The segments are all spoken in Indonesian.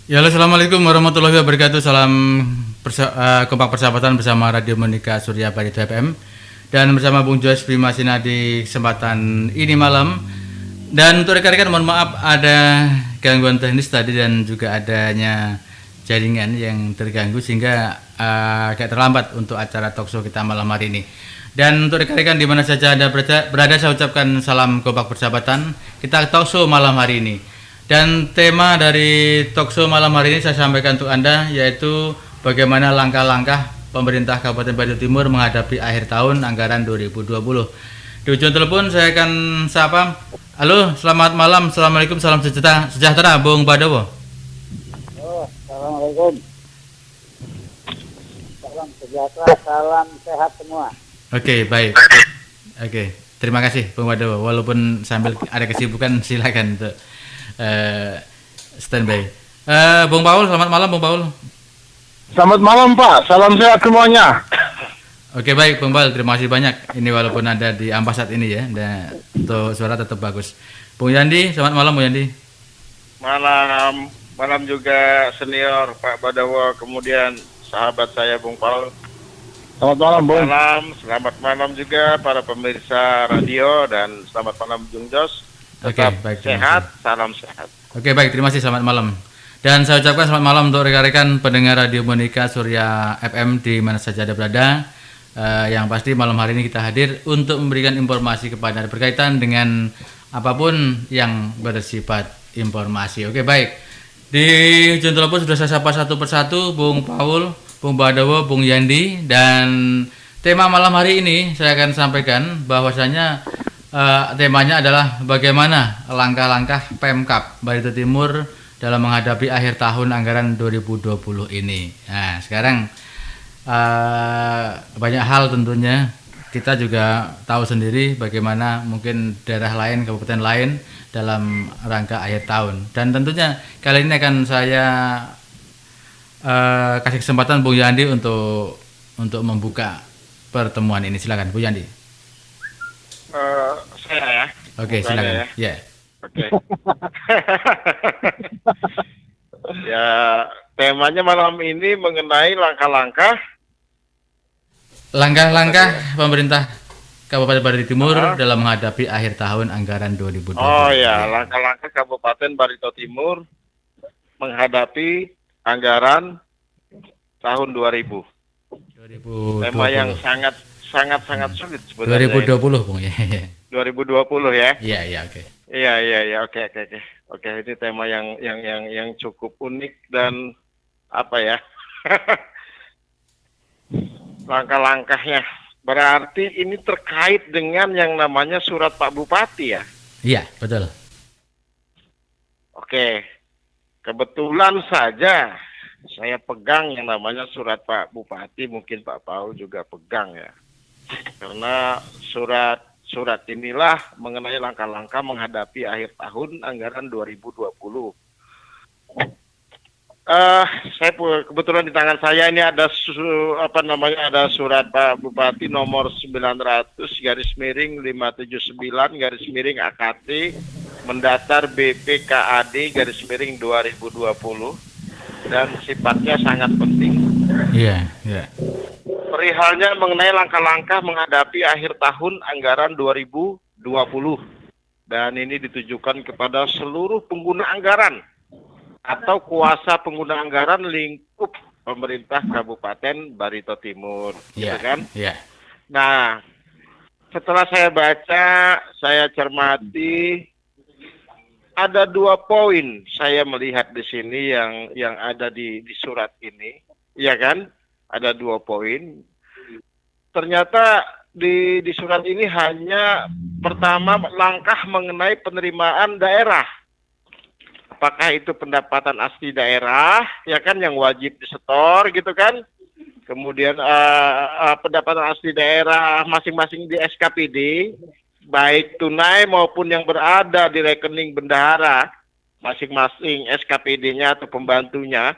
Ya, halo, assalamualaikum warahmatullahi wabarakatuh. Salam kompak persahabatan bersama Radio Monika Surya Barito FM dan bersama Bung Joyce Bimasina di kesempatan ini malam. Dan untuk rekan-rekan mohon maaf ada gangguan teknis tadi dan juga adanya jaringan yang terganggu sehingga agak terlambat untuk acara talkshow kita malam hari ini. Dan untuk rekan-rekan di mana saja Anda berada, saya ucapkan salam kompak persahabatan. Kita talkshow malam hari ini. Dan tema dari talkshow malam hari ini saya sampaikan untuk Anda yaitu bagaimana langkah-langkah pemerintah Kabupaten Barito Timur menghadapi akhir tahun anggaran 2020. Di ujung telepon saya akan sapa. Halo, selamat malam. Assalamualaikum, salam sejahtera Bung Badowo. Oh, assalamualaikum. Salam sejahtera, salam sehat semua. Oke, baik. Oke, terima kasih Bung Badowo. Walaupun sambil ada kesibukan silakan untuk standby. Bung Paul, selamat malam Bung Paul. Selamat malam Pak, salam sehat semuanya. Oke, baik Bung Paul, terima kasih banyak. Ini walaupun ada di Ambasad ini ya, dan untuk suara tetap bagus. Bung Yandi, selamat malam Bung Yandi. Malam juga senior Pak Badawo, kemudian sahabat saya Bung Paul. Selamat malam Bung. Selamat malam juga para pemirsa radio dan selamat malam Bung Jos. Tetap baik, sehat, salam sehat. Oke, baik, terima kasih, selamat malam. Dan saya ucapkan selamat malam untuk rekan-rekan pendengar Radio Monika Surya FM di mana saja Anda berada. Yang pasti malam hari ini kita hadir untuk memberikan informasi kepada Anda berkaitan dengan apapun yang bersifat informasi. Oke, baik. Di ujung telepon sudah saya sapa satu persatu Bung Paul, Bung Badowo, Bung Yandi, dan tema malam hari ini saya akan sampaikan bahwasanya temanya adalah bagaimana langkah-langkah Pemkab Barito Timur dalam menghadapi akhir tahun anggaran 2020 ini. Nah, sekarang banyak hal tentunya kita juga tahu sendiri bagaimana mungkin daerah lain, kabupaten lain dalam rangka akhir tahun. Dan tentunya kali ini akan saya kasih kesempatan Bung Yandi untuk membuka pertemuan ini. Silakan Bung Yandi. Saya ya. Oke, silakan. Ya. Oke. Ya, temanya malam ini mengenai langkah-langkah pemerintah Kabupaten Barito Timur dalam menghadapi akhir tahun anggaran 2020. Oh ya, langkah-langkah Kabupaten Barito Timur menghadapi anggaran tahun 2020. Tema yang sangat sulit sebenarnya. 2020 Bung ya. 2020 ya. Iya, oke. Iya, oke. Oke, ini tema yang cukup unik dan apa ya? Langkah-langkahnya berarti ini terkait dengan yang namanya surat Pak Bupati ya. Iya, betul. Oke. Kebetulan saja saya pegang yang namanya surat Pak Bupati, mungkin Pak Paul juga pegang ya. Karena surat inilah mengenai langkah-langkah menghadapi akhir tahun anggaran 2020. Saya kebetulan di tangan saya ini ada ada surat Pak Bupati nomor 900/579/AKT mendatar BPKAD/2020 dan sifatnya sangat penting. Iya. Perihalnya mengenai langkah-langkah menghadapi akhir tahun anggaran 2020 dan ini ditujukan kepada seluruh pengguna anggaran atau kuasa pengguna anggaran lingkup pemerintah Kabupaten Barito Timur, gitu kan? Iya. Nah, setelah saya baca, saya cermati, ada 2 poin saya melihat di sini yang ada di surat ini, ya kan? Ada 2 poin. Ternyata di surat ini hanya pertama langkah mengenai penerimaan daerah. Apakah itu pendapatan asli daerah, ya kan, yang wajib disetor gitu kan? Kemudian pendapatan asli daerah masing-masing di SKPD, baik tunai maupun yang berada di rekening bendahara, masing-masing SKPD-nya atau pembantunya,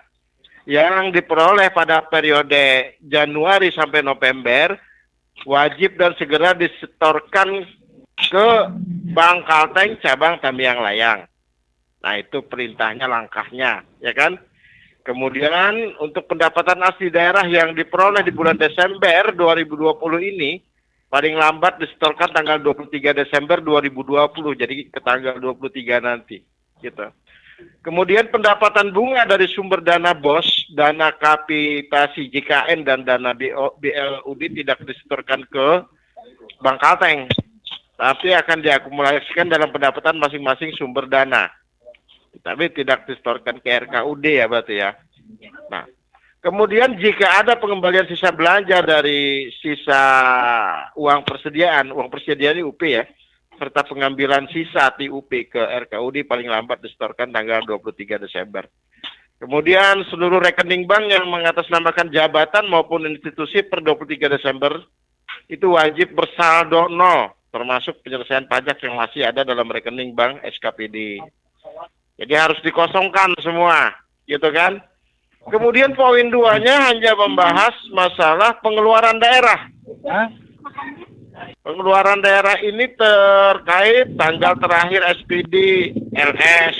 yang diperoleh pada periode Januari sampai November, wajib dan segera disetorkan ke Bank Kalteng cabang Tamiang Layang. Nah, itu perintahnya, langkahnya, ya kan? Kemudian untuk pendapatan asli daerah yang diperoleh di bulan Desember 2020 ini paling lambat disetorkan tanggal 23 Desember 2020, jadi ke tanggal 23 nanti, gitu. Kemudian pendapatan bunga dari sumber dana BOS, dana kapitasi JKN dan dana BLUD tidak disetorkan ke Bank Kalteng, tapi akan diakumulasikan dalam pendapatan masing-masing sumber dana. Tapi tidak disetorkan ke RKUD ya berarti ya. Nah, kemudian jika ada pengembalian sisa belanja dari sisa uang persediaan ini UP ya, serta pengambilan sisa TUP ke RKUD paling lambat disetorkan tanggal 23 Desember. Kemudian seluruh rekening bank yang mengatasnamakan jabatan maupun institusi per 23 Desember itu wajib bersaldo nol, termasuk penyelesaian pajak yang masih ada dalam rekening bank SKPD. Jadi harus dikosongkan semua, gitu kan? Kemudian poin 2-nya hanya membahas masalah pengeluaran daerah. Pengeluaran daerah ini terkait tanggal terakhir SPD LS.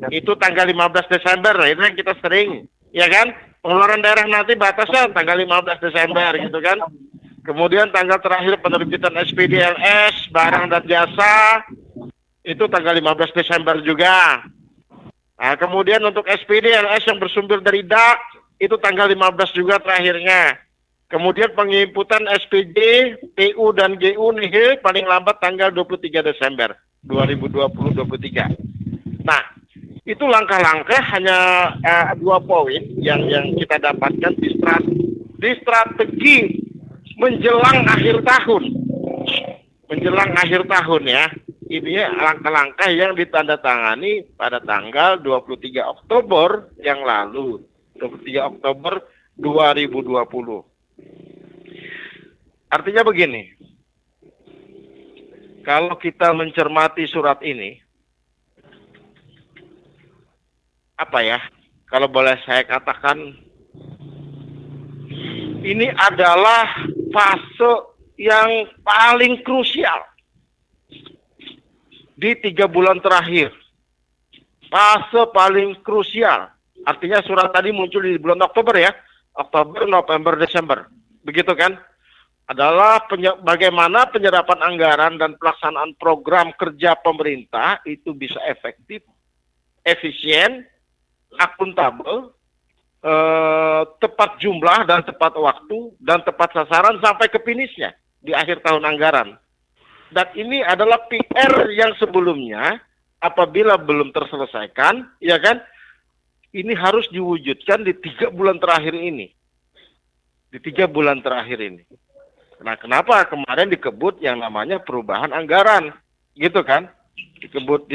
Itu tanggal 15 Desember, itu yang kita sering, ya kan? Pengeluaran daerah nanti batasnya tanggal 15 Desember, gitu kan? Kemudian tanggal terakhir penerbitan SPD LS, barang dan jasa, itu tanggal 15 Desember juga. Nah, kemudian untuk SPD LS yang bersumber dari DAK, itu tanggal 15 juga terakhirnya. Kemudian penginputan SPJ, PU, dan GU nihil paling lambat tanggal 23 Desember 2023. Nah, itu langkah-langkah hanya 2 poin yang kita dapatkan di strategi menjelang akhir tahun. Menjelang akhir tahun ya. Ini langkah-langkah yang ditandatangani pada tanggal 23 Oktober yang lalu. 23 Oktober 2020. Artinya begini. Kalau kita mencermati surat ini, apa ya? Kalau boleh saya katakan, ini adalah fase yang paling krusial di 3 bulan terakhir. Fase paling krusial. Artinya surat tadi muncul di bulan Oktober ya. Oktober, November, Desember. Begitu kan? Adalah bagaimana penyerapan anggaran dan pelaksanaan program kerja pemerintah itu bisa efektif, efisien, akuntabel, tepat jumlah dan tepat waktu, dan tepat sasaran sampai ke finishnya di akhir tahun anggaran. Dan ini adalah PR yang sebelumnya apabila belum terselesaikan, ya kan? Ini harus diwujudkan di 3 bulan terakhir ini. Di 3 bulan terakhir ini. Nah, kenapa kemarin dikebut yang namanya perubahan anggaran, gitu kan? Dikebut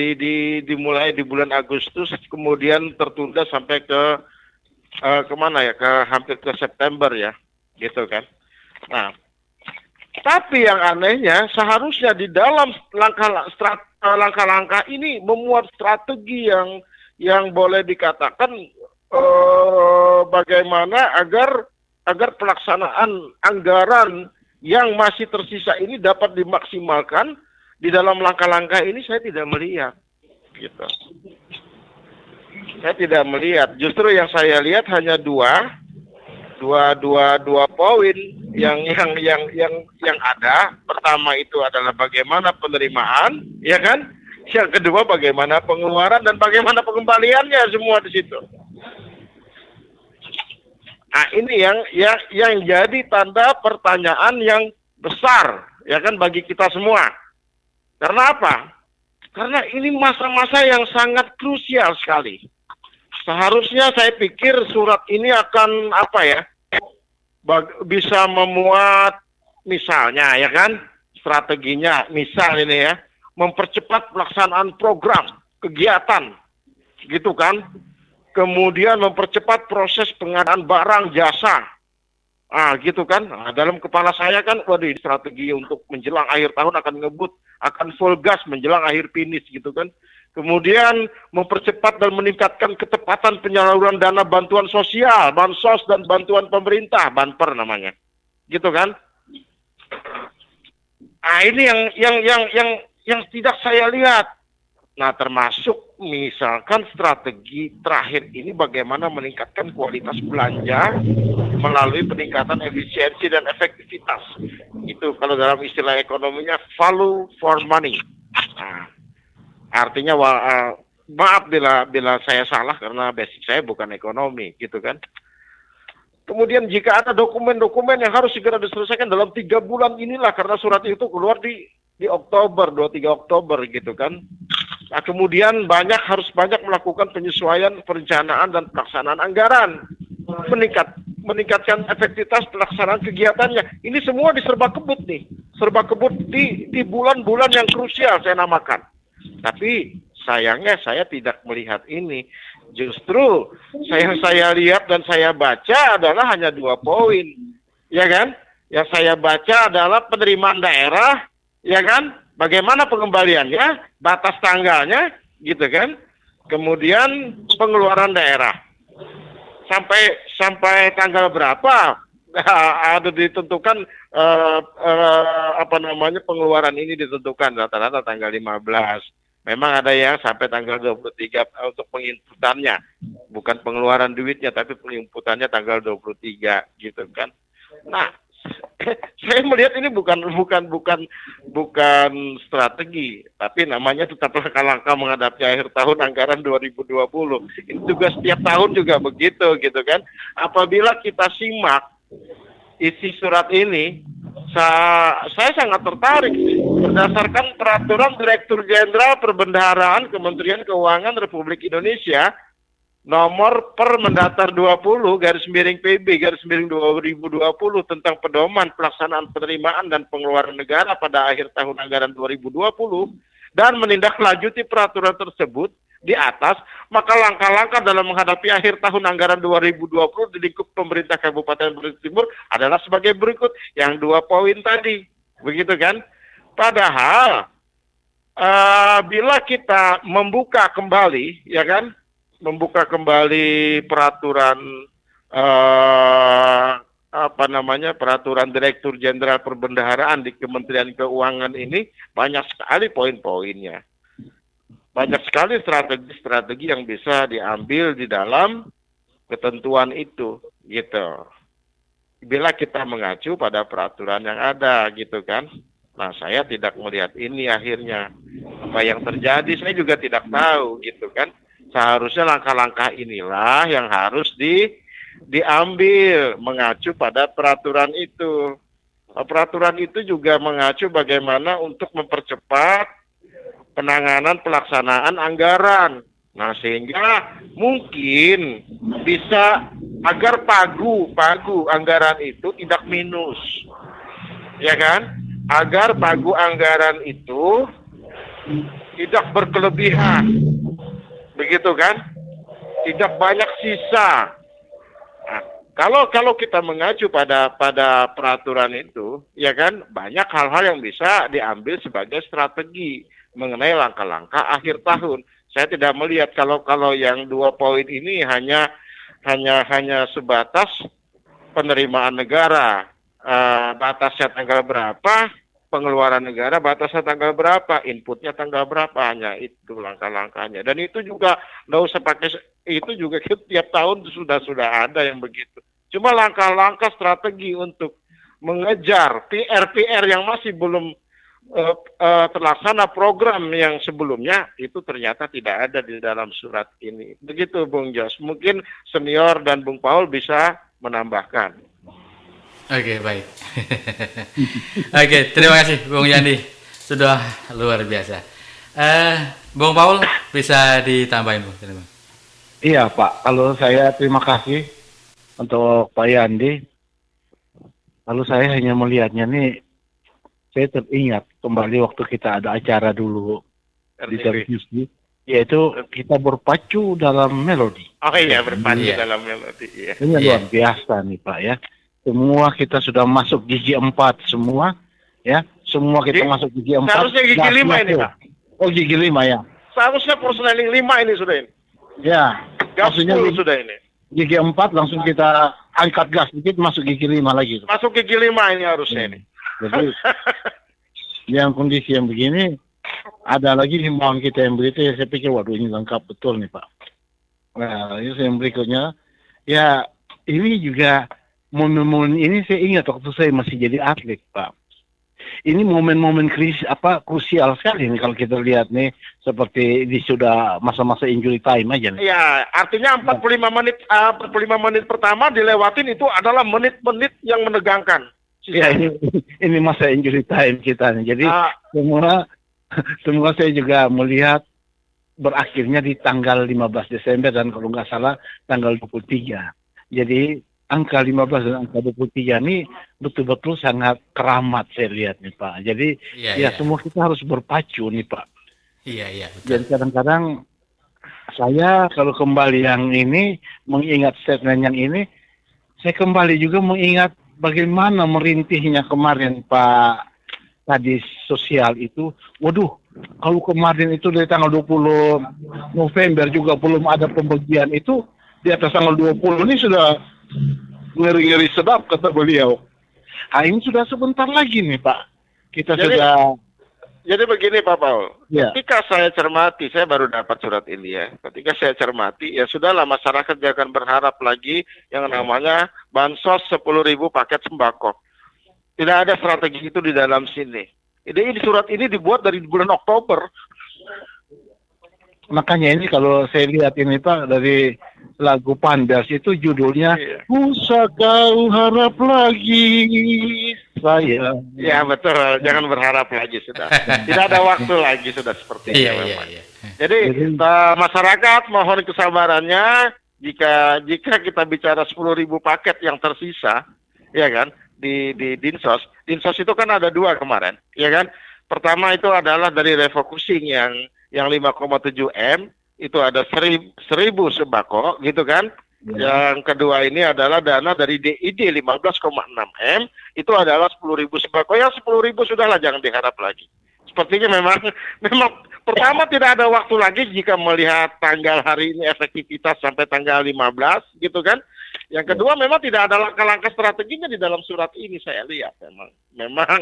dimulai di bulan Agustus, kemudian tertunda sampai ke kemana ya? Hampir ke September ya, gitu kan? Nah. Tapi yang anehnya seharusnya di dalam langkah-langkah ini memuat strategi yang boleh dikatakan bagaimana agar pelaksanaan anggaran yang masih tersisa ini dapat dimaksimalkan. Di dalam langkah-langkah ini saya tidak melihat, gitu. Saya tidak melihat. Justru yang saya lihat hanya dua poin yang ada. Pertama itu adalah bagaimana penerimaan, ya kan? Yang kedua bagaimana pengeluaran dan bagaimana pengembaliannya, semua di situ. Nah, ini yang jadi tanda pertanyaan yang besar, ya kan, bagi kita semua. Karena apa? Karena ini masa-masa yang sangat krusial sekali. Seharusnya saya pikir surat ini akan bisa memuat misalnya, ya kan, strateginya, misal ini ya, mempercepat pelaksanaan program, kegiatan, gitu kan. Kemudian mempercepat proses pengadaan barang jasa. Gitu kan. Nah, dalam kepala saya kan, waduh, strategi untuk menjelang akhir tahun akan ngebut, akan full gas menjelang akhir finish, gitu kan. Kemudian mempercepat dan meningkatkan ketepatan penyaluran dana bantuan sosial, bansos dan bantuan pemerintah, banper namanya, gitu kan. Nah, ini yang tidak saya lihat. Nah, termasuk misalkan strategi terakhir ini bagaimana meningkatkan kualitas belanja melalui peningkatan efisiensi dan efektivitas. Itu kalau dalam istilah ekonominya value for money. Nah, artinya maaf bila saya salah karena basic saya bukan ekonomi, gitu kan. Kemudian jika ada dokumen-dokumen yang harus segera diselesaikan dalam 3 bulan inilah, karena surat itu keluar di Oktober, 23 Oktober gitu kan. Nah, kemudian harus banyak melakukan penyesuaian perencanaan dan pelaksanaan anggaran. Meningkatkan efektivitas pelaksanaan kegiatannya. Ini semua diserba kebut nih. Serba kebut di bulan-bulan yang krusial saya namakan. Tapi sayangnya saya tidak melihat ini. Justru saya lihat dan saya baca adalah hanya 2 poin. Ya kan? Yang saya baca adalah penerimaan daerah, ya kan? Bagaimana pengembaliannya, batas tanggalnya, gitu kan? Kemudian pengeluaran daerah. Sampai tanggal berapa ada ditentukan pengeluaran ini ditentukan rata-rata tanggal 15. Memang ada yang sampai tanggal 23 untuk penginputannya. Bukan pengeluaran duitnya tapi penginputannya tanggal 23 gitu kan. Nah, saya melihat ini bukan strategi, tapi namanya tetap langkah-langkah menghadapi akhir tahun anggaran 2020. Ini juga setiap tahun juga begitu gitu kan. Apabila kita simak isi surat ini, saya sangat tertarik sih. Berdasarkan peraturan Direktur Jenderal Perbendaharaan Kementerian Keuangan Republik Indonesia nomor Permendatar 20/PB/2020 tentang pedoman pelaksanaan penerimaan dan pengeluaran negara pada akhir tahun anggaran 2020 dan menindaklanjuti peraturan tersebut di atas, maka langkah-langkah dalam menghadapi akhir tahun anggaran 2020 di lingkup pemerintah Kabupaten Brebes Timur adalah sebagai berikut, yang 2 poin tadi, begitu kan? Padahal bila kita membuka kembali, ya kan? Membuka kembali peraturan peraturan Direktur Jenderal Perbendaharaan di Kementerian Keuangan ini, banyak sekali poin-poinnya. Banyak sekali strategi-strategi yang bisa diambil di dalam ketentuan itu, gitu. Bila kita mengacu pada peraturan yang ada, gitu kan. Nah, saya tidak melihat ini akhirnya. Apa yang terjadi saya juga tidak tahu, gitu kan. Seharusnya langkah-langkah inilah yang harus diambil mengacu pada peraturan itu. Peraturan itu juga mengacu bagaimana untuk mempercepat penanganan pelaksanaan anggaran. Nah, sehingga mungkin bisa agar pagu anggaran itu tidak minus. Ya kan? Agar pagu anggaran itu tidak berkelebihan. Begitu kan? Tidak banyak sisa. Nah, kalau kita mengacu pada peraturan itu, ya kan, banyak hal-hal yang bisa diambil sebagai strategi mengenai langkah-langkah akhir tahun. Saya tidak melihat kalau yang 2 poin ini hanya sebatas penerimaan negara, batasnya tanggal berapa, pengeluaran negara batasnya tanggal berapa, inputnya tanggal berapa, hanya itu langkah-langkahnya. Dan itu juga nggak usah pakai, itu juga setiap tahun sudah ada yang begitu. Cuma langkah-langkah strategi untuk mengejar PR yang masih belum terlaksana, program yang sebelumnya itu ternyata tidak ada di dalam surat ini. Begitu Bung Jos. Mungkin senior dan Bung Paul bisa menambahkan. Oke, baik. Oke, terima kasih Bung Yandi. Sudah luar biasa. Bung Paul bisa ditambahin, Bung? Iya Pak, kalau saya terima kasih untuk Pak Yandi. Lalu saya hanya melihatnya nih, saya teringat kembali waktu kita ada acara dulu di televisi, yaitu kita berpacu dalam melodi. Oh iya, berpacu dalam melodi. Iya. Ini luar biasa nih Pak ya. Semua kita sudah masuk gigi 4 semua, ya. Semua kita masuk gigi 4. Seharusnya gigi 5 ini Pak. Oh, gigi 5 ya. Seharusnya personeling 5 ini sudah ini. Ya. Maksudnya sudah ini. Gigi 4 langsung kita angkat gas dikit masuk gigi 5 lagi. Masuk gigi 5 ini harusnya ini. Jadi yang kondisi yang begini ada lagi himbauan kita yang berikutnya, saya pikir waduh ini lengkap betul nih Pak. Nah, ini yang berikutnya, ya ini juga momen-momen ini saya ingat waktu saya masih jadi atlet Pak. Ini momen-momen krusial sekali nih kalau kita lihat nih, seperti di sudah masa-masa injury time aja nih. Ya, artinya 45 menit pertama dilewatin itu adalah menit-menit yang menegangkan. Ya ini masa injury time kita nih. Jadi semua saya juga melihat berakhirnya di tanggal 15 Desember dan kalau nggak salah tanggal 23. Jadi angka 15 dan angka 23 ini betul-betul sangat keramat saya lihat nih Pak. Jadi semua kita harus berpacu nih Pak. Iya, betul. Jadi kadang-kadang saya kalau kembali yang ini, mengingat statement yang ini, saya kembali juga mengingat bagaimana merintihnya kemarin Pak Kadis Sosial itu. Waduh, kalau kemarin itu dari tanggal 20 November juga belum ada pembagian itu, di atas tanggal 20 ini sudah ngeri-ngeri sedap kata beliau. Nah ini sudah sebentar lagi nih Pak. Jadi begini Pak Paul, Ya. ketika saya cermati, saya baru dapat surat ini ya. Ketika saya cermati, ya sudahlah masyarakat jangan berharap lagi yang namanya bansos 10.000 paket sembako. Tidak ada strategi itu di dalam sini. Ini surat ini dibuat dari bulan Oktober. Makanya ini kalau saya lihat ini Pak dari lagu Pandas itu judulnya Usah Kau Harap Lagi Saya. Ya betul, jangan berharap lagi sudah. Tidak ada waktu lagi sudah seperti itu. Iya. Jadi masyarakat mohon kesabarannya jika kita bicara 10.000 paket yang tersisa, ya kan, di Dinsos. Dinsos itu kan ada 2 kemarin, ya kan. Pertama itu adalah dari refocusing yang 5,7 M itu ada 1.000 sembako gitu kan. Ya. Yang kedua ini adalah dana dari DID 15,6 M itu adalah 10.000 sembako. Yang 10.000 sudahlah, jangan diharap lagi. Sepertinya memang pertama tidak ada waktu lagi jika melihat tanggal hari ini efektivitas sampai tanggal 15 gitu kan. Yang kedua memang tidak ada langkah-langkah strateginya di dalam surat ini saya lihat memang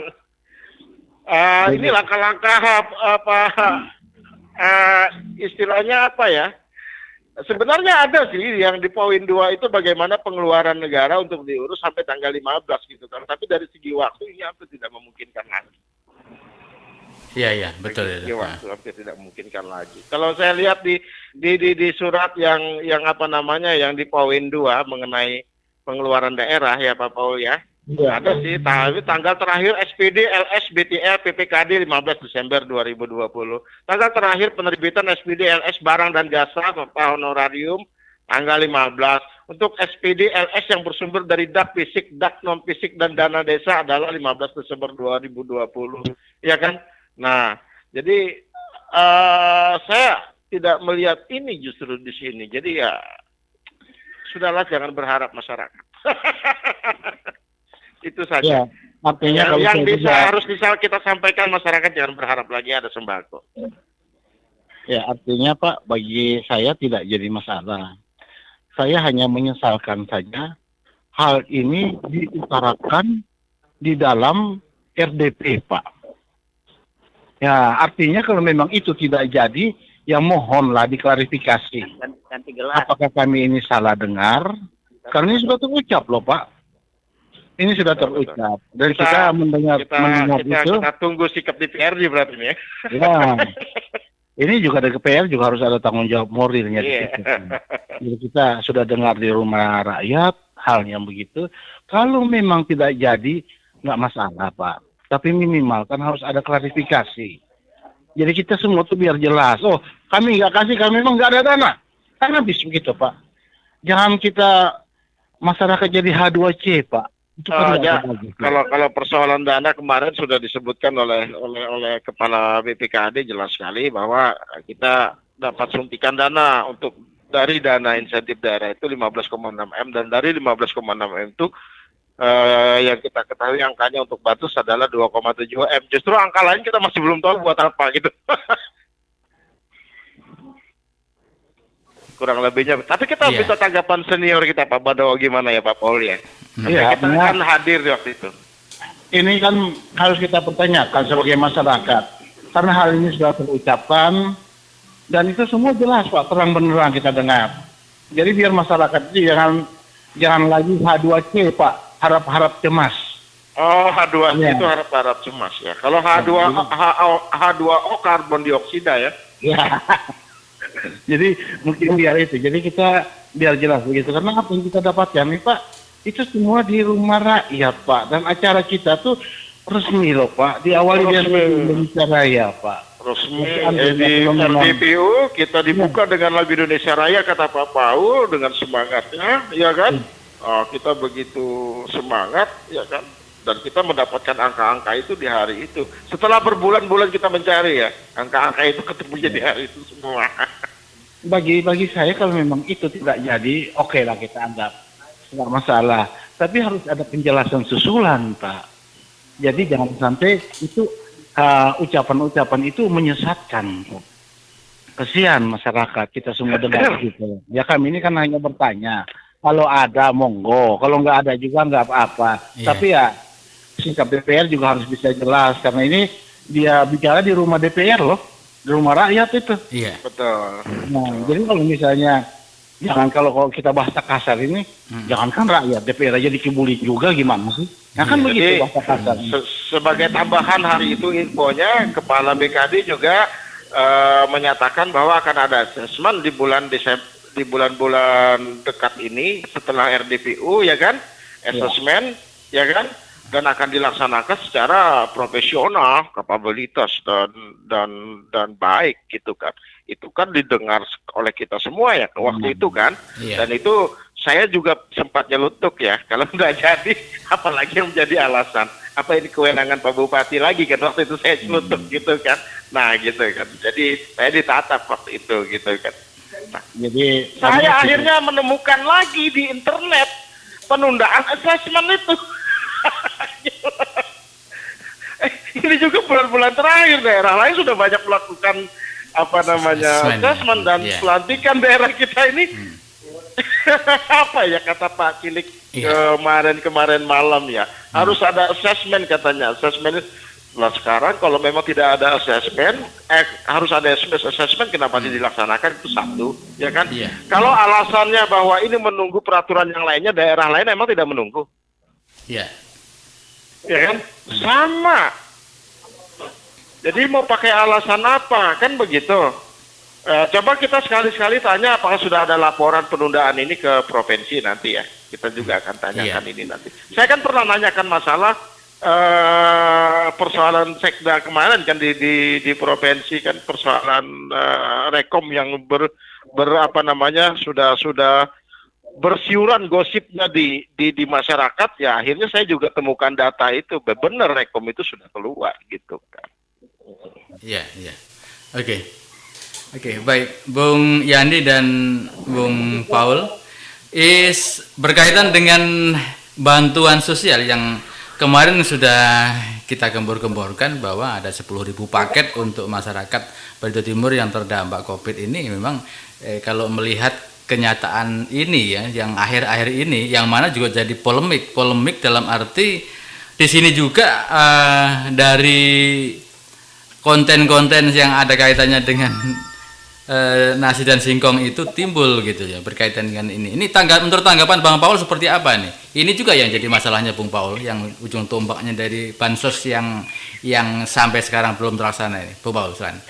ini langkah-langkah istilahnya apa ya? Sebenarnya ada sih yang di poin 2 itu bagaimana pengeluaran negara untuk diurus sampai tanggal 15 gitu kan. Tapi dari segi waktu ini hampir tidak memungkinkan lagi. Iya, betul. Dari segi waktu hampir tidak memungkinkan lagi. Kalau saya lihat di surat yang apa namanya yang di poin 2 mengenai pengeluaran daerah ya Pak Paul ya. Ya. Ada sih, tapi tanggal terakhir SPD, LS, BTL, PPKD 15 Desember 2020. Tanggal terakhir penerbitan SPD, LS, barang dan jasa, honorarium, tanggal 15. Untuk SPD, LS yang bersumber dari DAK fisik, DAK non-fisik, dan dana desa adalah 15 Desember 2020. Ya kan? Nah, jadi saya tidak melihat ini justru di sini. Jadi ya, sudahlah jangan berharap masyarakat. Itu saja. Ya, artinya yang harus kita sampaikan masyarakat jangan berharap lagi ada sembako. Ya, artinya Pak, bagi saya tidak jadi masalah. Saya hanya menyesalkan saja hal ini diutarakan di dalam RDP, Pak. Ya, artinya kalau memang itu tidak jadi, ya mohonlah diklarifikasi. Apakah kami ini salah dengar? Karena ini sudah terucap loh, Pak. Ini sudah terucap. Dan kita mendengar itu. Kita tunggu sikap DPRD berarti ini ya. Ya. Ini juga dari DPR juga harus ada tanggung jawab moralnya di situ. Jadi kita sudah dengar di rumah rakyat hal yang begitu. Kalau memang tidak jadi, nggak masalah Pak. Tapi minimal kan harus ada klarifikasi. Jadi kita semua tuh biar jelas. Oh, kami nggak kasih, kami memang nggak ada dana. Kan habis begitu Pak. Jangan kita masyarakat jadi H2C Pak. Kalau persoalan dana kemarin sudah disebutkan oleh Kepala BPKAD jelas sekali bahwa kita dapat suntikan dana untuk dari dana insentif daerah itu 15,6 M dan dari 15,6 M itu yang kita ketahui angkanya untuk Batus adalah 2,7 M. Justru angka lain kita masih belum tahu buat apa gitu. Kurang lebihnya. Tapi kita minta tanggapan senior kita Pak Badawa gimana ya Pak Paul ya. Iya, kita kan hadir di waktu itu. Ini kan harus kita pertanyakan sebagai masyarakat. karena hal ini sudah terucapkan dan itu semua jelas Pak, terang benderang kita dengar. Jadi biar masyarakat itu jangan lagi H2C Pak, harap-harap cemas. Oh, H2C Ya. itu harap-harap cemas ya. Kalau H2O karbon dioksida ya. Ya. Jadi mungkin biar itu. Jadi kita biar jelas begitu. Karena apa yang kita dapatkan nih Pak, itu semua di rumah rakyat Pak. Dan acara kita tuh resmi loh Pak. Diawali Resmi. dari Indonesia Raya Pak. Resmi Masih di ada RDPU kita dibuka dengan lagu Indonesia Raya kata Pak Paul dengan semangatnya, ya kan? Oh, kita begitu semangat, ya kan? Dan kita mendapatkan angka-angka itu di hari itu. Setelah berbulan-bulan kita mencari ya, angka-angka itu ketemunya di hari itu semua. Bagi saya kalau memang itu tidak jadi, oke lah kita anggap tidak masalah. Tapi harus ada penjelasan susulan Pak. Jadi jangan sampai itu ucapan-ucapan itu menyesatkan. Kesian masyarakat kita semua dengar gitu. Ya kami ini kan hanya bertanya. Kalau ada monggo, kalau nggak ada juga nggak apa-apa. Iya. Tapi ya sikap DPR juga harus bisa jelas karena ini dia bicara di rumah DPR loh, di rumah rakyat itu. Iya. Betul. Nah, jadi kalau misalnya kalau kita bahasa kasar ini, jangankan rakyat DPR aja dikibulin juga gimana sih? Nah kan Iya. begitu Jadi, bahasa kasar. sebagai tambahan hari itu infonya, Kepala BKD juga menyatakan bahwa akan ada asesmen di bulan-bulan dekat ini setelah RDPU ya kan, asesmen ya kan, dan akan dilaksanakan secara profesional, kapabilitas dan baik gitu kan. Itu kan didengar oleh kita semua ya waktu itu kan. Iya. Dan itu saya juga sempat nyelutuk ya, kalau nggak jadi apalagi yang menjadi alasan. Apa ini kewenangan Pak Bupati lagi kan, waktu itu saya nyelutuk gitu kan. Nah gitu kan, jadi saya ditatap waktu itu gitu kan. Nah, Jadi saya akhirnya menemukan lagi di internet penundaan asesmen itu. Ini juga bulan-bulan terakhir daerah lain sudah banyak melakukan asesmen dan Iya. pelantikan daerah kita ini. Apa ya kata Pak Cilik Iya. kemarin malam ya, harus ada asesmen katanya. Asesmen nah sekarang kalau memang tidak ada asesmen, harus ada asesmen, kenapa dilaksanakan itu satu, ya kan? Iya. Kalau alasannya bahwa ini menunggu peraturan yang lainnya, daerah lain emang tidak menunggu, Iya. ya kan? Sama. Jadi mau pakai alasan apa, kan begitu? Coba kita sekali-sekali tanya apakah sudah ada laporan penundaan ini ke provinsi nanti ya. Kita juga akan tanyakan ini nanti. Saya kan pernah nanyakan masalah persoalan sekda kemarin kan di provinsi kan, persoalan rekom yang sudah bersiuran gosipnya di masyarakat ya, akhirnya saya juga temukan data itu benar rekom itu sudah keluar gitu kan. Iya, iya. Oke, baik. Bung Yandi dan Bung Paul, berkaitan dengan bantuan sosial yang kemarin sudah kita gembor-gemborkan bahwa ada 10.000 paket untuk masyarakat Barito Timur yang terdampak COVID ini. Memang kalau melihat kenyataan ini ya, yang akhir-akhir ini, yang mana juga jadi polemik dalam arti di sini juga dari konten-konten yang ada kaitannya dengan nasi dan singkong itu timbul gitu ya, berkaitan dengan ini. Ini menurut tanggapan Bang Paul seperti apa nih? Ini juga yang jadi masalahnya Bung Paul, yang ujung tombaknya dari bansos yang sampai sekarang belum terlaksana ini. Bung Paul, silakan.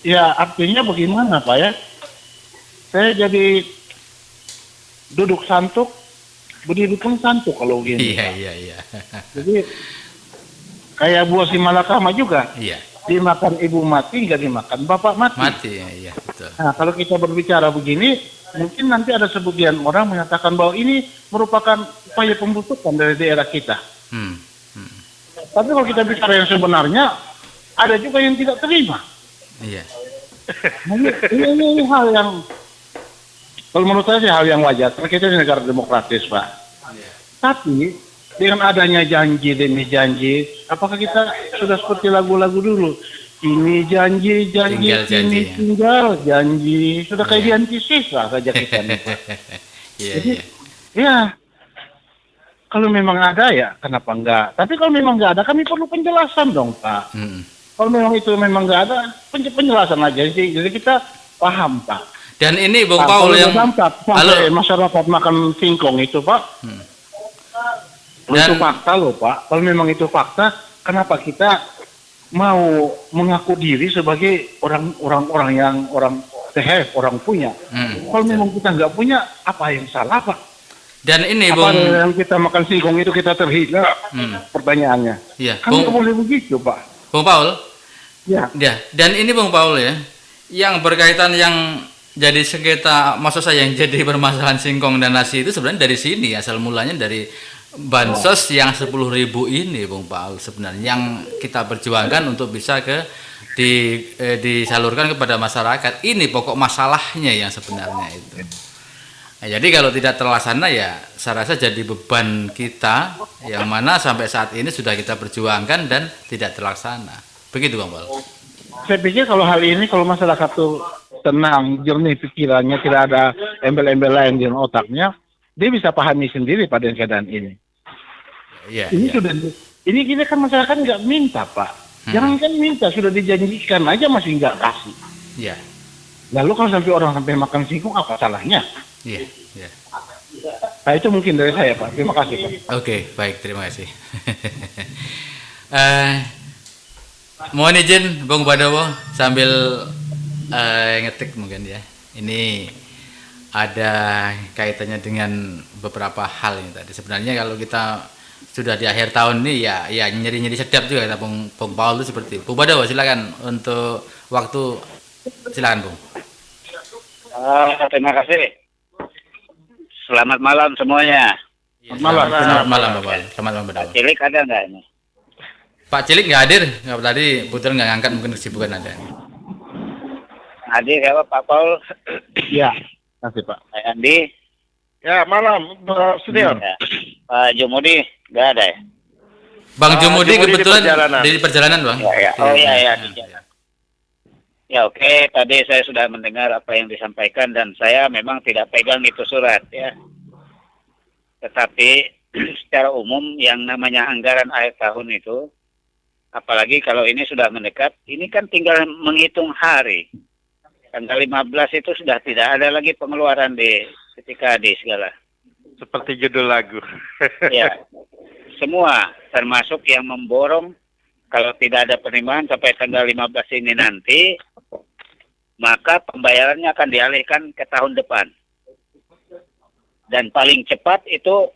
ya artinya bagaimana Pak ya? Saya jadi duduk santuk, berdiri pun santuk kalau gini. Iya. Jadi kayak buah si malakama juga. Iya. Dimakan ibu mati, nggak dimakan bapak mati. Mati, iya betul. Nah, kalau kita berbicara begini, mungkin nanti ada sebagian orang menyatakan bahwa ini merupakan upaya pembusukan dari daerah kita. Tapi kalau kita bicara yang sebenarnya, ada juga yang tidak terima. Iya. Nah, ini hal yang, kalau menurut saya sih hal yang wajar. Karena kita di negara demokratis, Pak. Tapi dengan adanya janji demi janji, apakah kita sudah seperti lagu-lagu dulu? Ini janji, Tinggal janji, ini ya. tinggal janji. Sudah kayak di antisisa saja kita nih, Pak. Iya, Jadi, iya. ya, kalau memang ada ya, kenapa enggak? Tapi kalau memang enggak ada, kami perlu penjelasan dong, Pak. Kalau memang itu memang nggak ada, penjelasan aja sih. Jadi kita paham, Pak. Dan ini Bung Pak, Paul kalau yang dampak sampai masyarakat makan singkong itu, Pak. Itu Dan- fakta loh, Pak. Kalau memang itu fakta, kenapa kita mau mengaku diri sebagai orang yang orang sehat, orang punya? Kalau memang kita nggak punya, apa yang salah, Pak? Dan ini Apa Bung, yang kita makan singkong itu kita terhina? Pertanyaannya. iya, Kan nggak Bung, boleh begitu, Pak. Bung Paul. Ya. Ya, dan ini Bung Paul ya, yang berkaitan yang jadi sengketa, maksud saya yang jadi permasalahan singkong dan nasi itu sebenarnya dari sini, asal mulanya dari bansos yang 10.000 ini Bung Paul sebenarnya yang kita perjuangkan untuk bisa disalurkan kepada masyarakat. Ini pokok masalahnya yang sebenarnya itu. Nah, jadi kalau tidak terlaksana ya saya rasa jadi beban kita yang mana sampai saat ini sudah kita perjuangkan dan tidak terlaksana. Begitu Bang Paul. Saya pikir kalau hal ini, kalau masyarakat tuh tenang, jernih pikirannya, tidak ada embel-embel lain di otaknya, dia bisa pahami sendiri pada keadaan ini. Iya. Ini sudah, ini kita kan masyarakat nggak minta, Pak. Jangan kan minta, sudah dijanjikan aja masih nggak kasih. Iya. Lalu kalau sampai orang sampai makan singkong, apa salahnya? Iya. Iya. Nah itu mungkin dari saya, Pak. Terima kasih, Pak. Oke, baik, terima kasih. Mohon izin Bung Badowo sambil ngetik mungkin ya. Ini ada kaitannya dengan beberapa hal ini tadi. Sebenarnya kalau kita sudah di akhir tahun ini ya nyeri-nyeri sedap juga kata Bung Paul itu seperti itu. Bung Badowo silakan untuk waktu, silakan Bung. Terima kasih. Selamat malam semuanya. Selamat malam Bapak. Selamat malam Badowo. Cilik ada nggak ini? Pak Cilik nggak hadir, nggak tadi Putra nggak ngangkat, mungkin kesibukan ada. Hadir ya Pak Paul, Ya, kasih, Pak. Pak Andi, Ya, malam, Pak Setiawan. ya. Pak Jumudi nggak ada ya? Bang Jumudi Jumudi di kebetulan perjalanan. di perjalanan Bang. Ya, ya. Oh ya ya. Ya. Ya oke, tadi saya sudah mendengar apa yang disampaikan dan saya memang tidak pegang itu surat ya. Tetapi secara umum yang namanya anggaran akhir tahun itu, apalagi kalau ini sudah mendekat, ini kan tinggal menghitung hari. Tanggal 15 itu sudah tidak ada lagi pengeluaran ketika di segala. Seperti judul lagu. Ya, semua termasuk yang memborong kalau tidak ada penerimaan sampai tanggal 15 ini nanti, maka pembayarannya akan dialihkan ke tahun depan. Dan paling cepat itu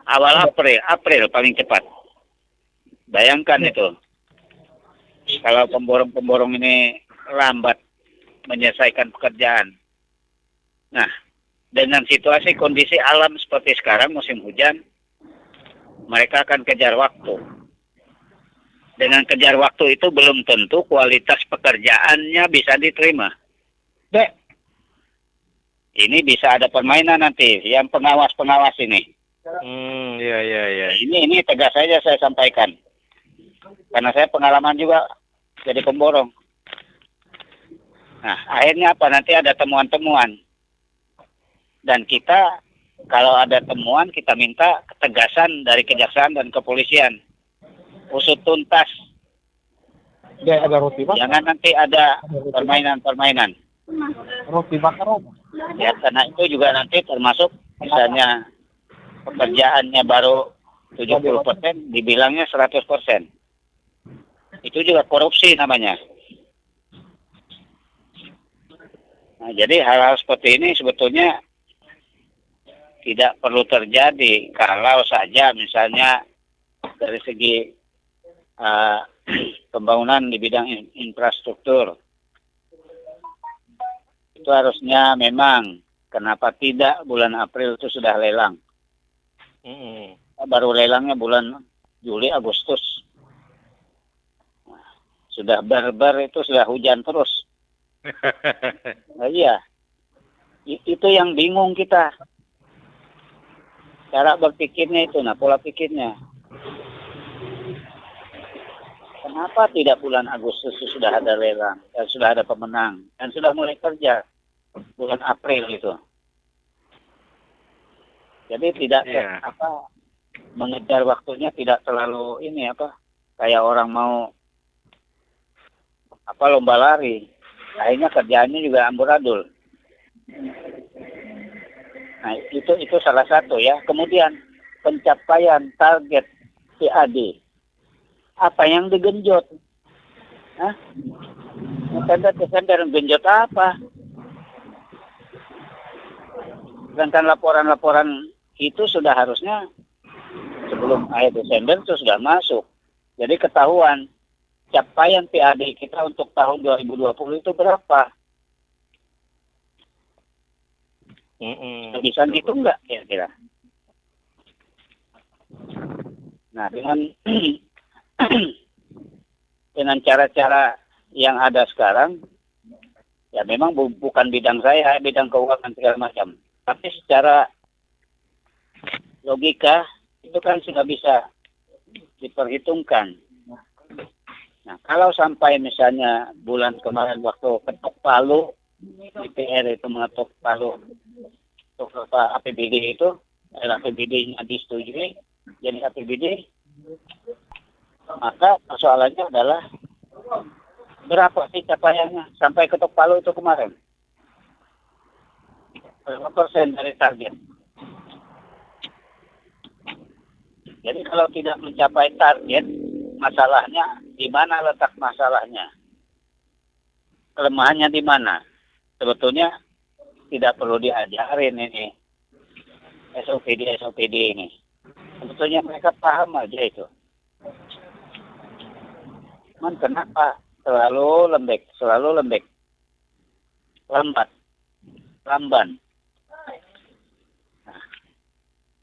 awal April paling cepat. Bayangkan itu. Kalau pemborong-pemborong ini lambat menyelesaikan pekerjaan. Nah, dengan situasi kondisi alam seperti sekarang musim hujan, mereka akan kejar waktu. Dengan kejar waktu itu belum tentu kualitas pekerjaannya bisa diterima. Dek. Ini bisa ada permainan nanti, yang pengawas-pengawas ini. Iya. Ini tegas saja saya sampaikan. Karena saya pengalaman juga jadi pemborong. Nah, akhirnya apa? Nanti ada temuan-temuan. Dan kita, kalau ada temuan, kita minta ketegasan dari kejaksaan dan kepolisian. Usut tuntas. Dek, ada roti, Pak? Jangan nanti ada permainan-permainan. Roti bakar apa? Ya, karena itu juga nanti termasuk misalnya pekerjaannya baru 70%, dibilangnya 100%. Itu juga korupsi namanya. Nah, jadi hal-hal seperti ini sebetulnya tidak perlu terjadi kalau saja misalnya dari segi pembangunan di bidang infrastruktur. Itu harusnya memang, kenapa tidak bulan April itu sudah lelang. Baru lelangnya bulan Juli, Agustus. Sudah barbar itu sudah hujan terus. Nah, iya. Itu yang bingung kita. Cara berpikirnya itu, pola pikirnya. Kenapa tidak bulan Agustus itu sudah ada lelang dan sudah ada pemenang dan sudah mulai kerja bulan April itu. Jadi tidak mengejar waktunya tidak terlalu kayak orang mau lomba lari. Akhirnya kerjaannya juga amburadul. Nah, itu salah satu ya. Kemudian pencapaian target PAD. Apa yang digenjot? Hah? Desember genjot apa? Sedangkan laporan-laporan itu sudah harusnya sebelum akhir Desember itu sudah masuk. Jadi ketahuan capaian PAD kita untuk tahun 2020 itu berapa? Bisa gitu enggak kira-kira? Nah, dengan cara-cara yang ada sekarang, ya memang bukan bidang saya, bidang keuangan segala macam. Tapi secara logika itu kan sudah bisa diperhitungkan. Nah, kalau sampai misalnya bulan kemarin waktu ketok palu, DPR itu mengetuk palu untuk APBD itu, APBD-nya disetujui, jadi APBD, maka persoalannya adalah berapa sih capaiannya sampai ketok palu itu kemarin? Berapa persen dari target? Jadi kalau tidak mencapai target, masalahnya di mana letak masalahnya? Kelemahannya di mana? Sebetulnya tidak perlu diajarin ini SOPD ini. Sebetulnya mereka paham aja itu. Man, kenapa selalu lembek, lamban. Nah,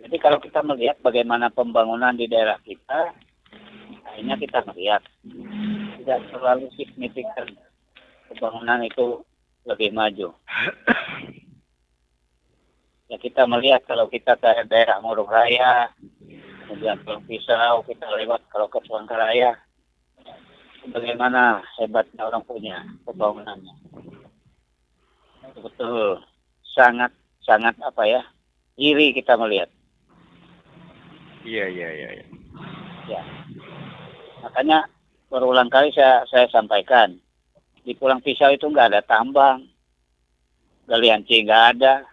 jadi kalau kita melihat bagaimana pembangunan di daerah kita, akhirnya kita melihat tidak terlalu signifikan pembangunan itu lebih maju. Ya kita melihat kalau kita ke daerah Murung Raya, kemudian Pulau Pisau, kita lewat kalau ke Palangkaraya, bagaimana hebatnya orang punya pembangunannya. Betul, sangat iri kita melihat. Iya. Ya, makanya berulang kali saya sampaikan, di Pulau Pisau itu nggak ada tambang, galian C nggak ada.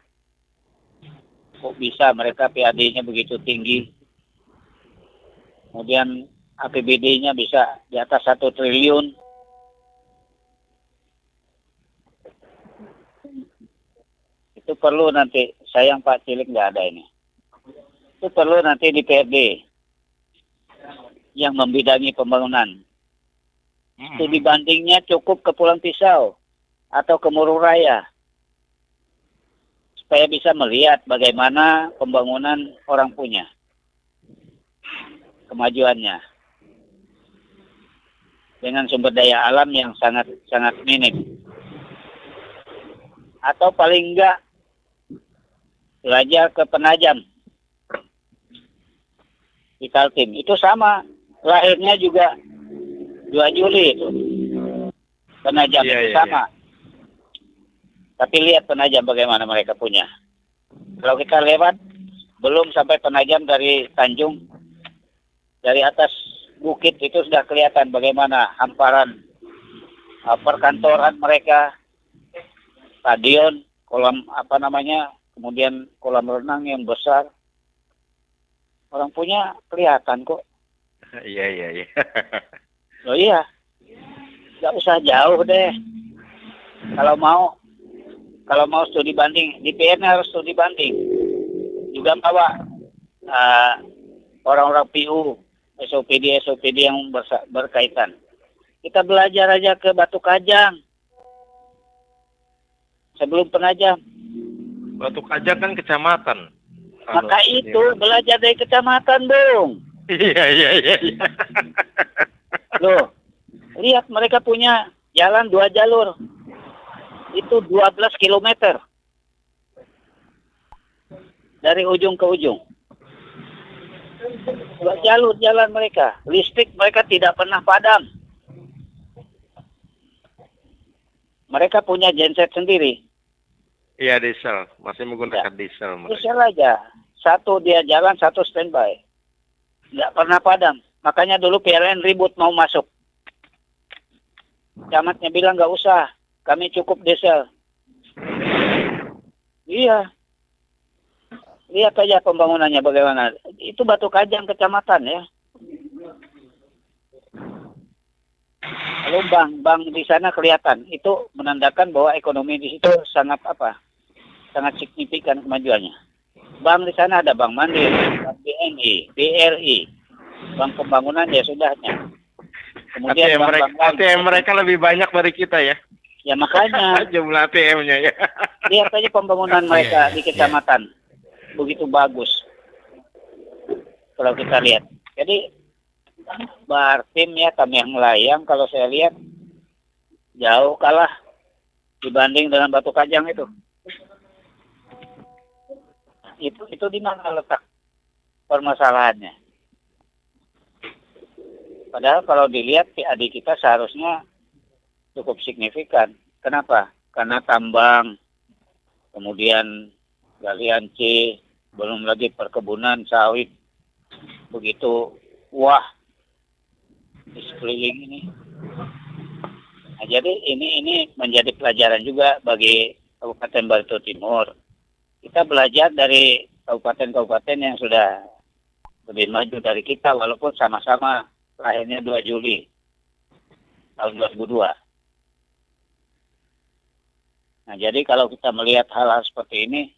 Kok bisa mereka PAD-nya begitu tinggi? Kemudian APBD-nya bisa di atas 1 triliun. Itu perlu nanti, sayang Pak Cilik nggak ada ini. Itu perlu nanti di PRD yang membidangi pembangunan. Studi bandingnya cukup ke Pulau Pisau atau ke Murung Raya. Supaya bisa melihat bagaimana pembangunan orang punya. Kemajuannya. Dengan sumber daya alam yang sangat minim. Atau paling enggak belajar ke Penajam. Di Kaltim. Itu sama. Lahirnya juga 2 Juli itu. Penajam itu sama. Tapi lihat Penajam bagaimana mereka punya. Kalau kita lewat, belum sampai Penajam dari Tanjung, dari atas bukit itu sudah kelihatan bagaimana hamparan perkantoran mereka, stadion, kolam kemudian kolam renang yang besar. Orang punya kelihatan kok. Iya. Loh iya, nggak usah jauh deh. Kalau mau studi banding, DPR-nya harus studi banding. Juga bawa orang-orang PU, SOPD yang berkaitan. Kita belajar aja ke Batu Kajang. Sebelum Penajam. Batu Kajang kan kecamatan. Maka itu belajar dari kecamatan dong. Iya. Loh, lihat mereka punya jalan 2 jalur. Itu 12 kilometer. Dari ujung ke ujung. 2 jalur jalan mereka. Listrik mereka tidak pernah padam. Mereka punya genset sendiri. Iya, diesel. Masih menggunakan diesel. Diesel aja. Satu dia jalan, satu standby. Nggak pernah padam. Makanya dulu PLN ribut mau masuk. Camatnya bilang nggak usah, kami cukup diesel. Iya, lihat aja pembangunannya bagaimana. Itu Batu Kajang kecamatan ya. Lalu bank di sana kelihatan. Itu menandakan bahwa ekonomi di situ sangat sangat signifikan kemajuannya. Bank di sana ada Bank Mandiri, Bank BNI, BRI, Bank Pembangunan ya sudahnya. Kemudian ATM mereka lebih banyak dari kita ya. Ya makanya Jumlah ATM-nya ya. lihat aja pembangunan mereka di kecamatan. Begitu bagus. Kalau kita lihat. Jadi Bartim ya kami yang melayang kalau saya lihat jauh kalah dibanding dengan Batu Kajang itu. Itu di mana letak permasalahannya? Padahal kalau dilihat PAD kita seharusnya cukup signifikan. Kenapa? Karena tambang, kemudian galian C, belum lagi perkebunan sawit. Begitu, wah, di sekeliling ini. Nah, jadi ini menjadi pelajaran juga bagi Kabupaten Barito Timur. Kita belajar dari kabupaten-kabupaten yang sudah lebih maju dari kita, walaupun sama-sama lahirnya 2 Juli tahun 2002. Nah, jadi kalau kita melihat hal-hal seperti ini,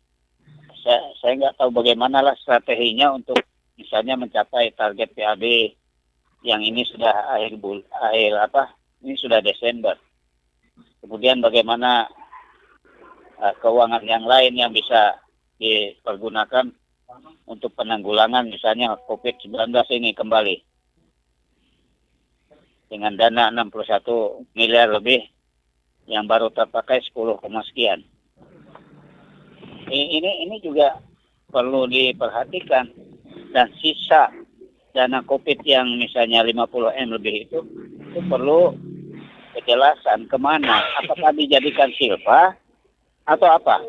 saya nggak tahu bagaimana lah strateginya untuk misalnya mencapai target PAD yang ini sudah ini sudah Desember. Kemudian bagaimana keuangan yang lain yang bisa dipergunakan untuk penanggulangan misalnya COVID-19 ini kembali. Dengan dana 61 miliar lebih yang baru terpakai 10, sekian. Ini juga perlu diperhatikan, dan sisa dana COVID yang misalnya 50M lebih itu perlu kejelasan kemana, apakah dijadikan silpa atau apa.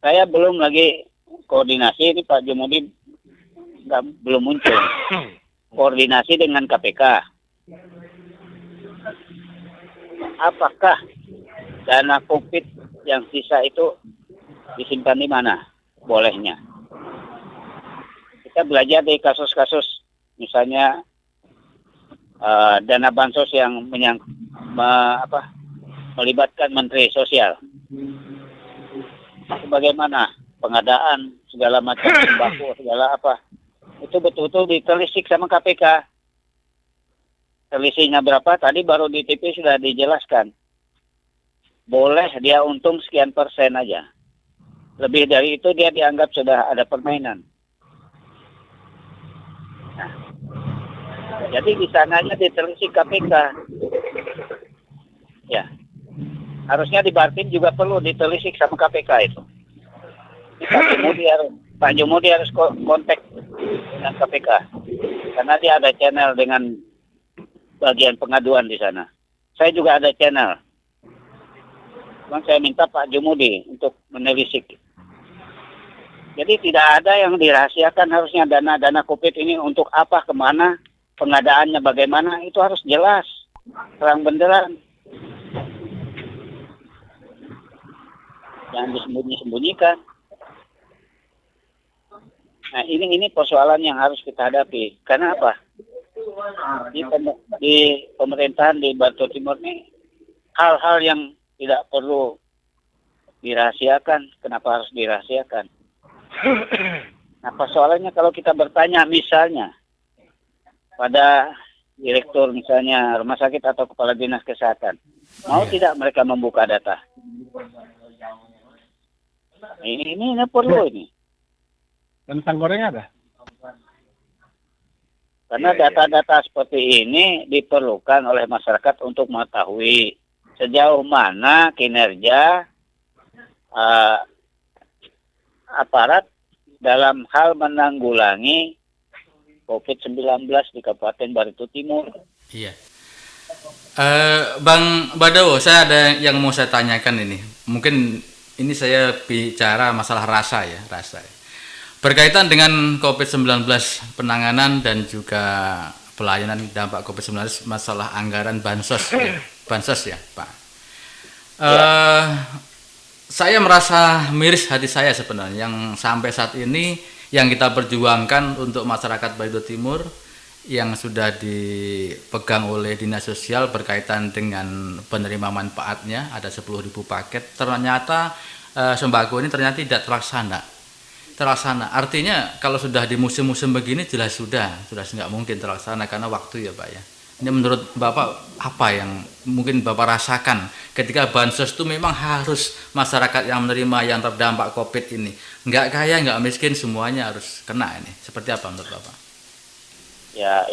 Saya belum lagi koordinasi, ini Pak Jumudi belum muncul. Koordinasi dengan KPK. Apakah dana COVID yang sisa itu disimpan di mana? Bolehnya. Kita belajar dari kasus-kasus, misalnya dana bansos yang melibatkan Menteri Sosial. Bagaimana pengadaan segala macam sembako segala itu betul-betul ditelisik sama KPK. Selisihnya berapa? Tadi baru di TV sudah dijelaskan. Boleh dia untung sekian persen aja. Lebih dari itu dia dianggap sudah ada permainan. Nah, jadi di sananya ditelisik KPK. Ya. Harusnya di Bartim juga perlu ditelisik sama KPK itu. Pak Jumudi harus kontak dengan KPK. Karena dia ada channel dengan bagian pengaduan di sana. Saya juga ada channel. Cuman saya minta Pak Jumudi untuk menelisik. Jadi tidak ada yang dirahasiakan, harusnya dana COVID ini untuk apa, kemana, pengadaannya bagaimana, itu harus jelas, terang benderang. Jangan disembunyi-sembunyikan. Nah ini persoalan yang harus kita hadapi. Karena apa? Di pemerintahan di Barito Timur ini hal-hal yang tidak perlu dirahasiakan. Kenapa harus dirahasiakan? Nah persoalannya kalau kita bertanya misalnya pada direktur misalnya rumah sakit atau kepala dinas kesehatan, mau tidak mereka membuka data? Ini perlu ini. Kentang goreng ada? Karena data-data seperti ini diperlukan oleh masyarakat untuk mengetahui sejauh mana kinerja aparat dalam hal menanggulangi COVID-19 di Kabupaten Barito Timur. Iya. Bang Badawo, saya ada yang mau saya tanyakan ini. Mungkin ini saya bicara masalah rasa. Berkaitan dengan COVID-19 penanganan dan juga pelayanan dampak COVID-19 masalah anggaran bansos ya, bansos ya Pak. Saya merasa miris hati saya sebenarnya yang sampai saat ini yang kita perjuangkan untuk masyarakat Barito Timur yang sudah dipegang oleh Dinas Sosial berkaitan dengan penerima manfaatnya ada 10.000 paket, ternyata sembako ini ternyata tidak terlaksana. Artinya kalau sudah di musim-musim begini jelas sudah nggak mungkin terlaksana karena waktu ya Pak ya. Ini menurut Bapak apa yang mungkin Bapak rasakan ketika bansos itu memang harus masyarakat yang menerima yang terdampak COVID ini, nggak kaya nggak miskin semuanya harus kena ini. Seperti apa menurut Bapak? Ya,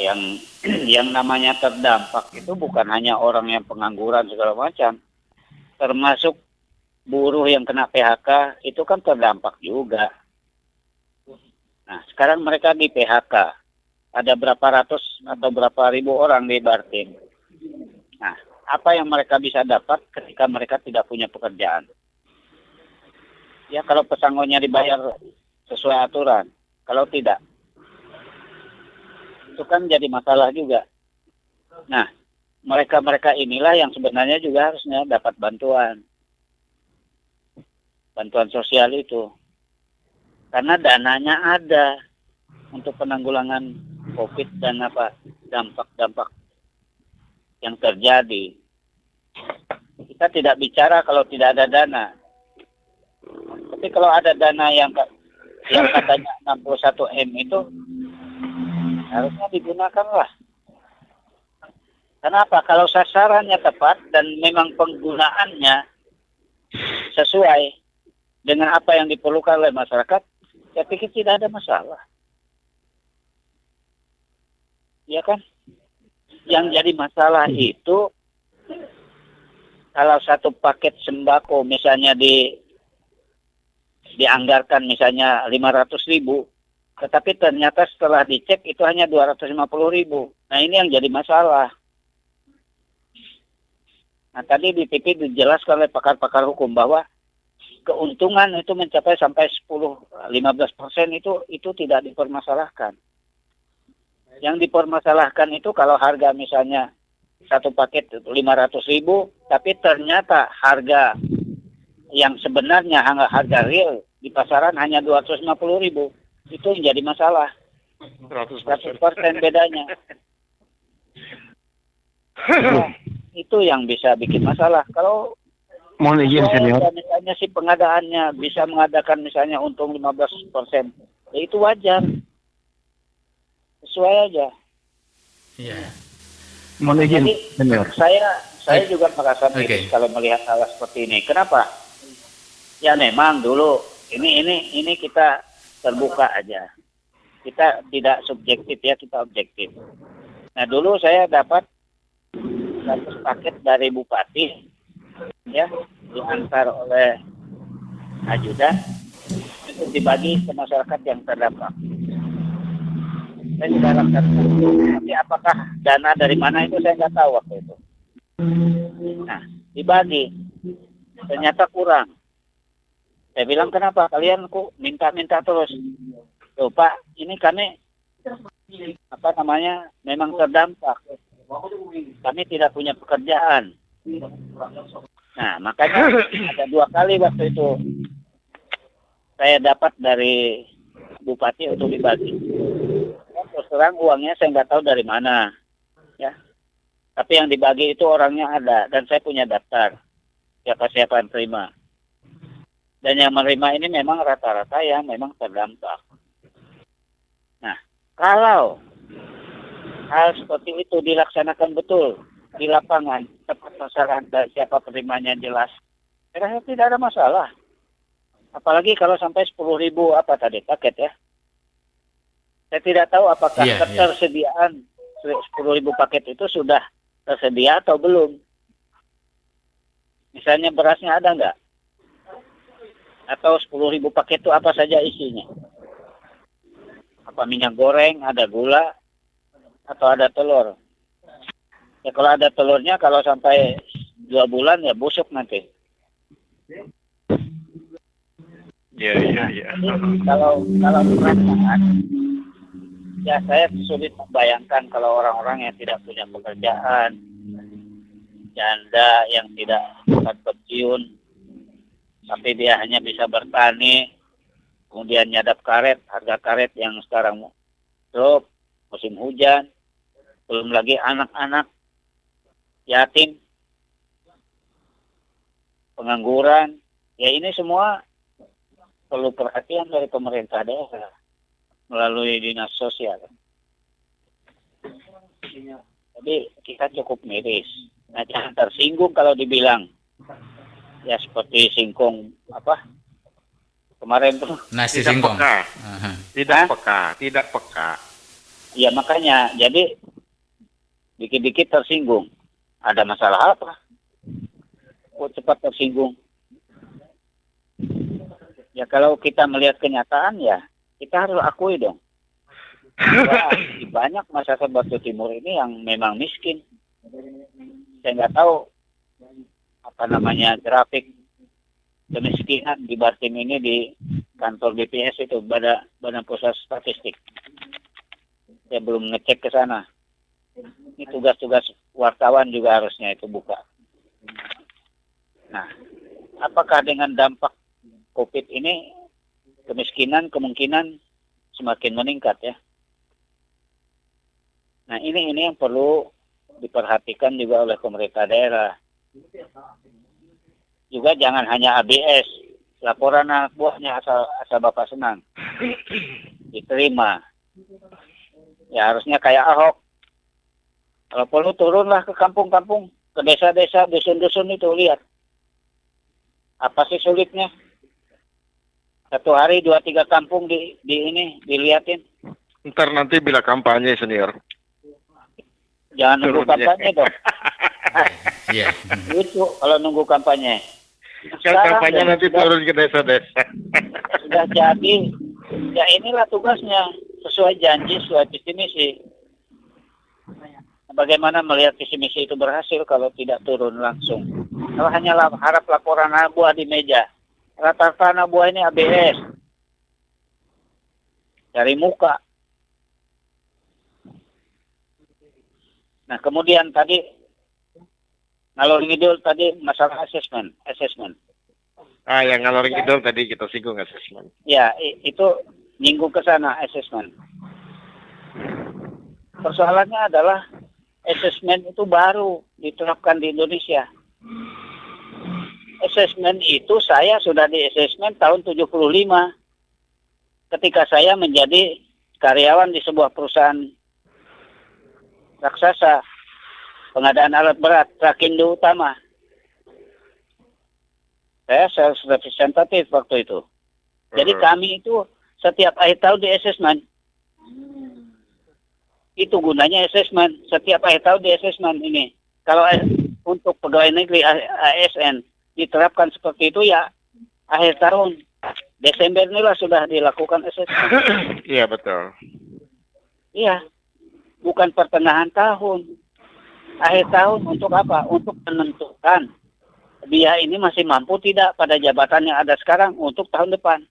yang namanya terdampak itu bukan hanya orang yang pengangguran segala macam, termasuk buruh yang kena PHK itu kan terdampak juga. Nah, sekarang mereka di PHK, ada berapa ratus atau berapa ribu orang di Bartim. Nah, apa yang mereka bisa dapat ketika mereka tidak punya pekerjaan? Ya, kalau pesangonnya dibayar sesuai aturan, kalau tidak, itu kan jadi masalah juga. Nah, mereka-mereka inilah yang sebenarnya juga harusnya dapat bantuan sosial itu. Karena dananya ada untuk penanggulangan COVID dan dampak-dampak yang terjadi. Kita tidak bicara kalau tidak ada dana. Tapi kalau ada dana yang katanya 61 M itu harusnya digunakanlah. Kenapa? Kalau sasarannya tepat dan memang penggunaannya sesuai dengan apa yang diperlukan oleh masyarakat, saya pikir tidak ada masalah. Ya kan? Yang jadi masalah itu kalau satu paket sembako misalnya dianggarkan misalnya 500.000, tetapi ternyata setelah dicek itu hanya 250.000. Nah, ini yang jadi masalah. Nah, tadi di TV dijelaskan oleh pakar-pakar hukum bahwa keuntungan itu mencapai sampai 10-15% itu tidak dipermasalahkan. Yang dipermasalahkan itu kalau harga misalnya satu paket 500.000, tapi ternyata harga yang sebenarnya harga real di pasaran hanya 250.000. Itu yang jadi masalah. 100% bedanya. Nah, itu yang bisa bikin masalah. Kalau Mohon izin senior. misalnya si pengadaannya bisa mengadakan misalnya untung 15%, ya itu wajar. Sesuai aja. Iya. Mohon izin Jadi senior. saya juga merasa miris kalau melihat hal seperti ini. Kenapa? Ya memang dulu ini kita terbuka aja. Kita tidak subjektif ya, kita objektif. Nah, dulu saya dapat 100 paket dari bupati, ya, diantar oleh ajudan untuk dibagi ke masyarakat yang terdampak. Saya tidak laksanakan, tapi apakah dana dari mana itu saya nggak tahu waktu itu. Nah, dibagi, ternyata kurang. Saya bilang, kenapa kalian kok minta-minta terus? Tuh Pak, ini kami memang terdampak. Kami tidak punya pekerjaan. Nah, makanya ada 2 kali waktu itu saya dapat dari bupati untuk dibagi. Terus terang uangnya saya nggak tahu dari mana, ya. Tapi yang dibagi itu orangnya ada dan saya punya daftar siapa-siapa yang terima. Dan yang menerima ini memang rata-rata yang memang terdampak. Nah, kalau hal seperti itu dilaksanakan betul di lapangan, tepat sasaran dan siapa penerimanya jelas, saya rasa tidak ada masalah. Apalagi kalau sampai 10.000 paket ya. Saya tidak tahu apakah ketersediaan 10.000 paket itu sudah tersedia atau belum. Misalnya berasnya ada nggak? Atau 10.000 paket itu apa saja isinya? Apa minyak goreng, ada gula, atau ada telur? Ya kalau ada telurnya, kalau sampai 2 bulan ya busuk nanti. Iya. Kalau perasaan Ya, saya sulit membayangkan kalau orang-orang yang tidak punya pekerjaan, janda yang tidak dapat pensiun, tapi dia hanya bisa bertani, kemudian nyadap karet, harga karet yang sekarang drop, musim hujan, belum lagi anak-anak yatim, pengangguran. Ya ini semua perlu perhatian dari pemerintah daerah melalui dinas sosial. Jadi kita cukup miris. Nah, jangan tersinggung kalau dibilang ya seperti singkong kemarin tuh. Nasi Tidak singkong. peka. Aha. Tidak peka. Ya makanya jadi dikit-dikit tersinggung. Ada masalah apa? Kok cepat tersinggung? Ya kalau kita melihat kenyataan ya kita harus akui dong. Ya, banyak masyarakat Batu Timur ini yang memang miskin. Saya nggak tahu grafik kemiskinan di Bartim ini di kantor BPS itu, Badan Pusat Statistik. Saya belum ngecek ke sana. Ini tugas-tugas wartawan juga harusnya itu buka. Nah, apakah dengan dampak COVID ini kemiskinan kemungkinan semakin meningkat ya? Nah, ini yang perlu diperhatikan juga oleh pemerintah daerah. Juga jangan hanya ABS, laporan anak buahnya asal Bapak senang diterima. Ya harusnya kayak Ahok. Kalau perlu turunlah ke kampung-kampung, ke desa-desa, dusun-dusun itu lihat. Apa sih sulitnya? Satu hari 2-3 kampung dilihatin. Ntar nanti bila kampanye senior. Jangan nunggu kampanye dong. Iya. Lucu kalau nunggu kampanye. Kalau kampanye nanti turun ke desa-desa. Sudah jadi. Ya inilah tugasnya. Sesuai janji, sesuai visi misi. Bagaimana melihat visi misi itu berhasil kalau tidak turun langsung? Kalau hanya harap laporan anak buah di meja. Rata-rata anak buah ini ABS. Dari muka. Nah, kemudian tadi ngalor ngidul tadi masalah assessment. Yang ngalor ngidul tadi kita singgung assessment. Ya, itu nyinggung ke sana assessment. Persoalannya adalah assessment itu baru diterapkan di Indonesia. Assessment itu saya sudah di assessment tahun 75. Ketika saya menjadi karyawan di sebuah perusahaan raksasa pengadaan alat berat Trakindo Utama. Saya sales representative waktu itu. Jadi kami itu setiap akhir tahun di assessment. Itu gunanya assessment. Setiap akhir tahun di assessment ini. Kalau untuk pegawai negeri ASN diterapkan seperti itu ya akhir tahun. Desember inilah sudah dilakukan assessment. Iya betul. Iya. Bukan pertengahan tahun. Akhir tahun untuk apa? Untuk menentukan dia ini masih mampu tidak pada jabatan yang ada sekarang untuk tahun depan.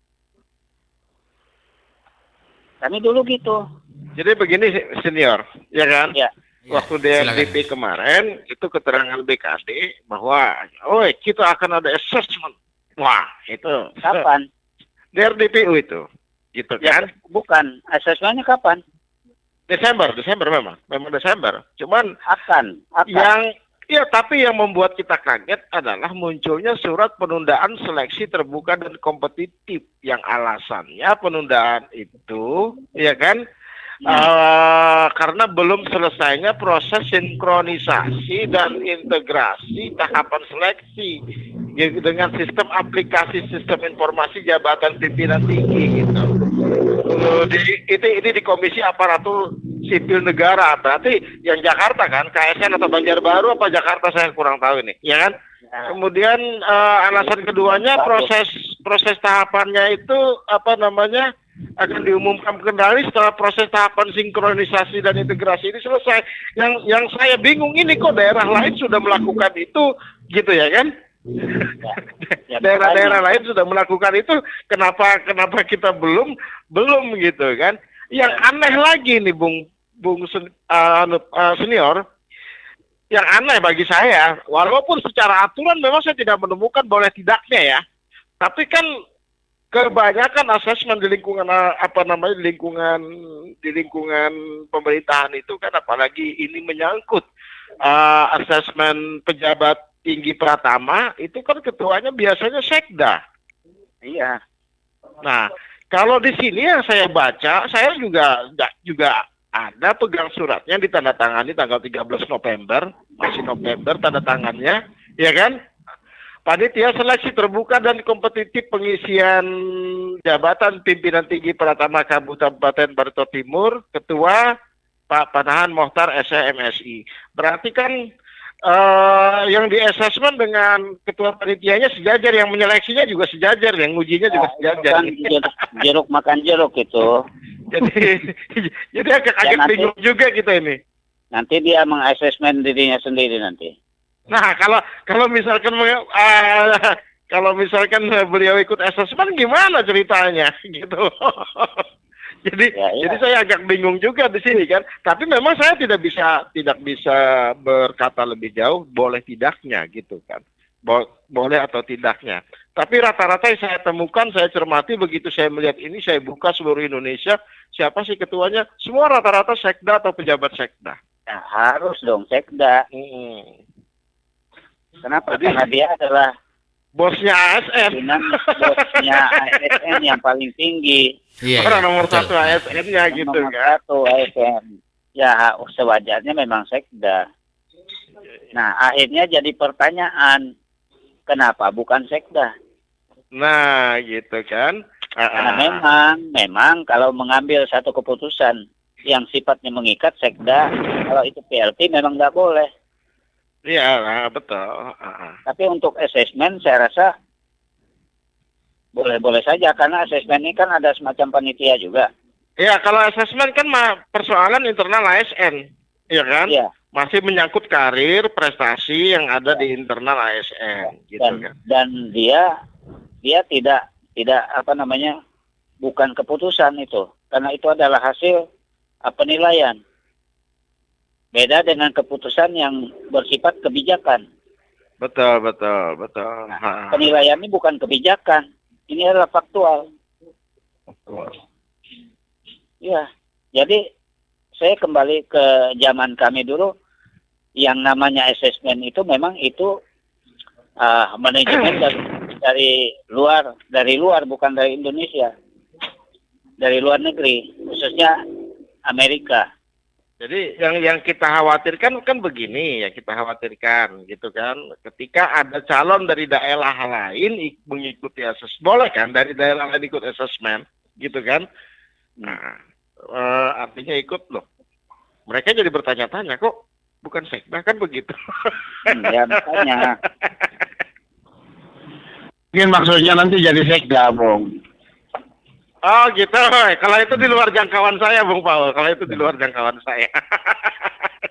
Kami dulu gitu. Jadi begini senior, ya kan? Ya. Waktu DRDP kemarin itu keterangan BKD bahwa kita akan ada assessment. Wah, itu Kapan? DRDPU itu. Gitu kan? Ya, bukan. Asesmennya kapan? Desember memang Desember. Cuman Akan. tapi yang membuat kita kaget adalah munculnya surat penundaan seleksi terbuka dan kompetitif yang alasannya penundaan itu, ya kan? Karena belum selesainya proses sinkronisasi dan integrasi tahapan seleksi dengan sistem aplikasi sistem informasi jabatan pimpinan tinggi gitu. Ini di Komisi Aparatur Sipil Negara, berarti yang Jakarta kan, KSN atau Banjarbaru apa Jakarta saya kurang tahu ini, ya kan? Kemudian alasan keduanya proses tahapannya itu akan diumumkan kembali setelah proses tahapan sinkronisasi dan integrasi ini selesai. Yang saya bingung ini kok daerah lain sudah melakukan itu, gitu ya kan? Daerah-daerah lain sudah melakukan itu, kenapa kita belum gitu kan? Yang aneh lagi nih, Senior, yang aneh bagi saya, walaupun secara aturan memang saya tidak menemukan boleh tidaknya ya, tapi kan kebanyakan asesmen di lingkungan di lingkungan pemerintahan itu kan, apalagi ini menyangkut asesmen pejabat tinggi Pratama, itu kan ketuanya biasanya sekda. Iya. Nah, kalau di sini yang saya baca, saya juga ada pegang suratnya ditandatangani tanggal 13 November, masih November tanda tangannya, ya kan? Panitia seleksi terbuka dan kompetitif pengisian jabatan pimpinan tinggi Pratama Kabupaten Barito Timur, Ketua Pak Panahan Mohtar SMSI. Berarti kan yang di assessment dengan ketua panitianya sejajar, yang menyeleksinya juga sejajar, yang ujinya juga sejajar. Kan jeruk makan jeruk itu. Jadi agak bingung juga kita ini. Nanti dia mengasesmen dirinya sendiri nanti. Nah, kalau misalkan beliau ikut asesmen gimana ceritanya gitu. Jadi saya agak bingung juga di sini kan. Tapi memang saya tidak bisa berkata lebih jauh boleh tidaknya gitu kan. Boleh atau tidaknya. Tapi rata-rata yang saya temukan, saya cermati begitu saya melihat ini, saya buka seluruh Indonesia, siapa sih ketuanya? Semua rata-rata sekda atau pejabat sekda. Nah, harus dong sekda. Kenapa? Karena dia adalah bosnya ASN. Bosnya ASN yang paling tinggi. Iya, orang nomor satu ASN-nya gitu nomor kan. Satu ASN. Ya, sewajarnya memang sekda. Nah, akhirnya jadi pertanyaan, kenapa bukan sekda? Nah, gitu kan. Karena memang kalau mengambil satu keputusan yang sifatnya mengikat sekda, kalau itu PLT memang nggak boleh. Iya, betul. Tapi untuk asesmen saya rasa boleh-boleh saja, karena asesmen ini kan ada semacam panitia juga. Iya, kalau asesmen kan persoalan internal ASN, ya kan? Iya. Masih menyangkut karir, prestasi yang ada di internal ASN, gitu kan? Dan dia tidak bukan keputusan itu, karena itu adalah hasil penilaian. Beda dengan keputusan yang bersifat kebijakan. Betul. Nah, penilaian ini bukan kebijakan, ini adalah faktual. Ya, jadi saya kembali ke zaman kami dulu, yang namanya asesmen itu memang itu manajemen dari luar, bukan dari Indonesia, dari luar negeri, khususnya Amerika. Jadi yang kita khawatirkan kan begini, yang kita khawatirkan gitu kan, ketika ada calon dari daerah lain mengikuti asesmen, boleh kan dari daerah lain ikut asesmen gitu kan? Nah, artinya ikut loh. Mereka jadi bertanya-tanya, kok bukan sekda kan begitu? Ya makanya. Mungkin maksudnya nanti jadi sekda, Bung. Oh gitu. Kalau itu di luar jangkauan saya, Bung Paul. Kalau itu di luar jangkauan saya.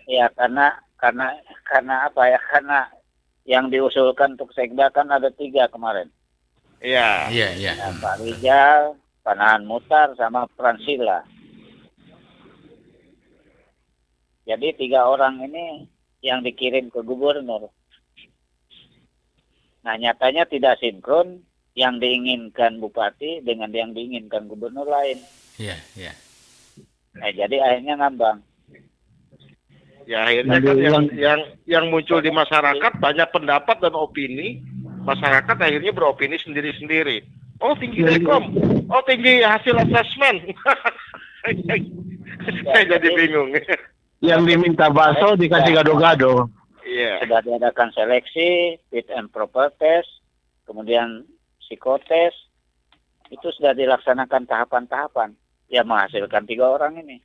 Ya karena apa ya? Karena yang diusulkan untuk sekda kan ada 3 kemarin. Iya. Ya, Pak Rijal, Panahan Mutar, sama Pransila. Jadi 3 orang ini yang dikirim ke gubernur. Nah, nyatanya tidak sinkron yang diinginkan bupati dengan yang diinginkan gubernur lain. Iya. Nah, jadi akhirnya ngambang. Ya akhirnya kan yang muncul di masyarakat banyak pendapat dan opini. Masyarakat akhirnya beropini sendiri-sendiri. Oh tinggi rekom, oh tinggi hasil asesmen. Saya jadi bingung. Yang diminta bakso dikasih gado-gado. Iya. Sudah diadakan seleksi, fit and proper test, kemudian psikotes, itu sudah dilaksanakan tahapan-tahapan. Ya menghasilkan 3 orang ini.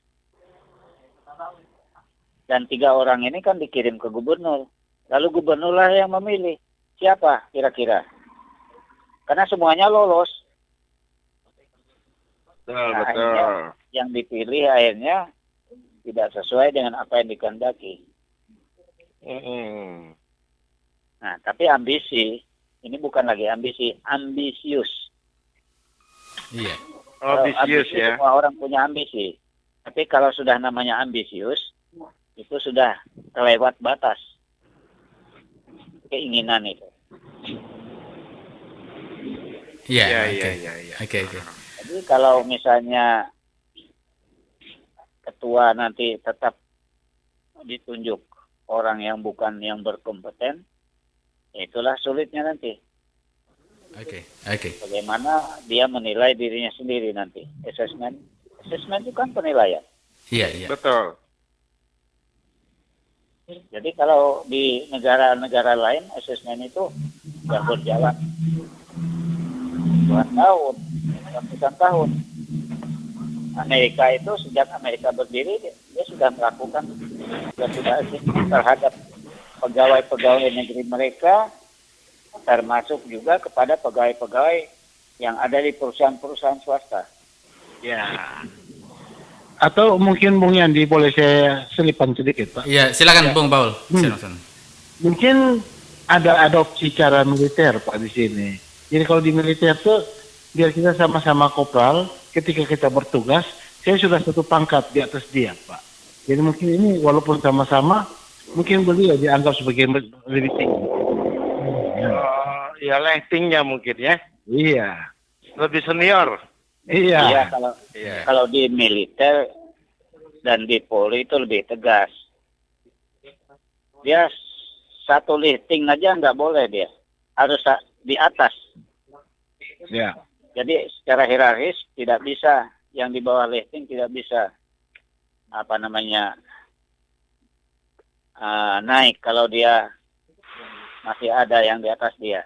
Dan 3 orang ini kan dikirim ke gubernur. Lalu gubernurlah yang memilih. Siapa kira-kira? Karena semuanya lolos. Betul. Yang dipilih akhirnya tidak sesuai dengan apa yang dikehendaki. Nah, tapi ambisi, ini bukan lagi ambisi, ambisius. Iya. Ambisius ya. Semua orang punya ambisi. Tapi kalau sudah namanya ambisius, itu sudah kelewat batas keinginan itu. Iya, Iya, oke. iya, iya. Oke, oke. Jadi kalau misalnya ketua nanti tetap ditunjuk orang yang bukan yang berkompeten, itulah sulitnya nanti. Oke, oke. Bagaimana dia menilai dirinya sendiri nanti. Assessment itu kan penilaian. Iya, iya. Betul. Jadi kalau di negara-negara lain assessment itu sudah berjalan puluhan tahun, ratusan tahun. Amerika itu sejak Amerika berdiri dia sudah melakukan sudah terhadap pegawai-pegawai negeri mereka, termasuk juga kepada pegawai-pegawai yang ada di perusahaan-perusahaan swasta. Ya. Atau mungkin Bung Yandi boleh saya selipan sedikit, Pak? Iya, silakan Bung Paul. Silakan. Mungkin ada adopsi cara militer, Pak, di sini. Jadi kalau di militer tuh biar kita sama-sama kopral, ketika kita bertugas, saya sudah satu pangkat di atas dia, Pak. Jadi mungkin ini walaupun sama-sama, mungkin beliau dianggap sebagai lebih tinggi. Ya ratingnya mungkin ya. Iya. Lebih senior. Iya. Iya, Iya. kalau di militer dan di Polri itu lebih tegas. Dia satu lifting aja nggak boleh dia. Harus di atas. Iya. Jadi secara hierarkis tidak bisa, yang di bawah lifting tidak bisa naik kalau dia masih ada yang di atas dia.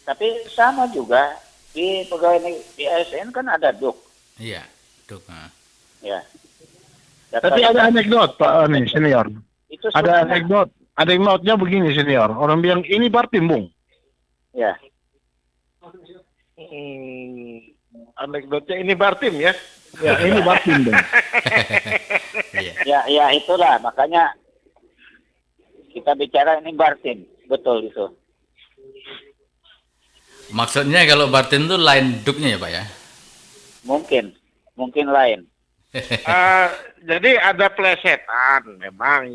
Tapi sama juga di pegawai di ASN kan ada DUK, Iya, Duk. ya. Tapi ada anekdot, Pak, nih, senior. Itu Ada sebenarnya- anekdotnya begini, senior. Orang bilang, ini Bartim, Bung. ya. Anekdotnya ini Bartim ya. Ya, ini Bartim, Bung. Iya. Ya itulah makanya kita bicara ini Bartim, betul itu. Maksudnya kalau Bartim itu lain Duknya ya, Pak ya? Mungkin lain. Jadi ada plesetan memang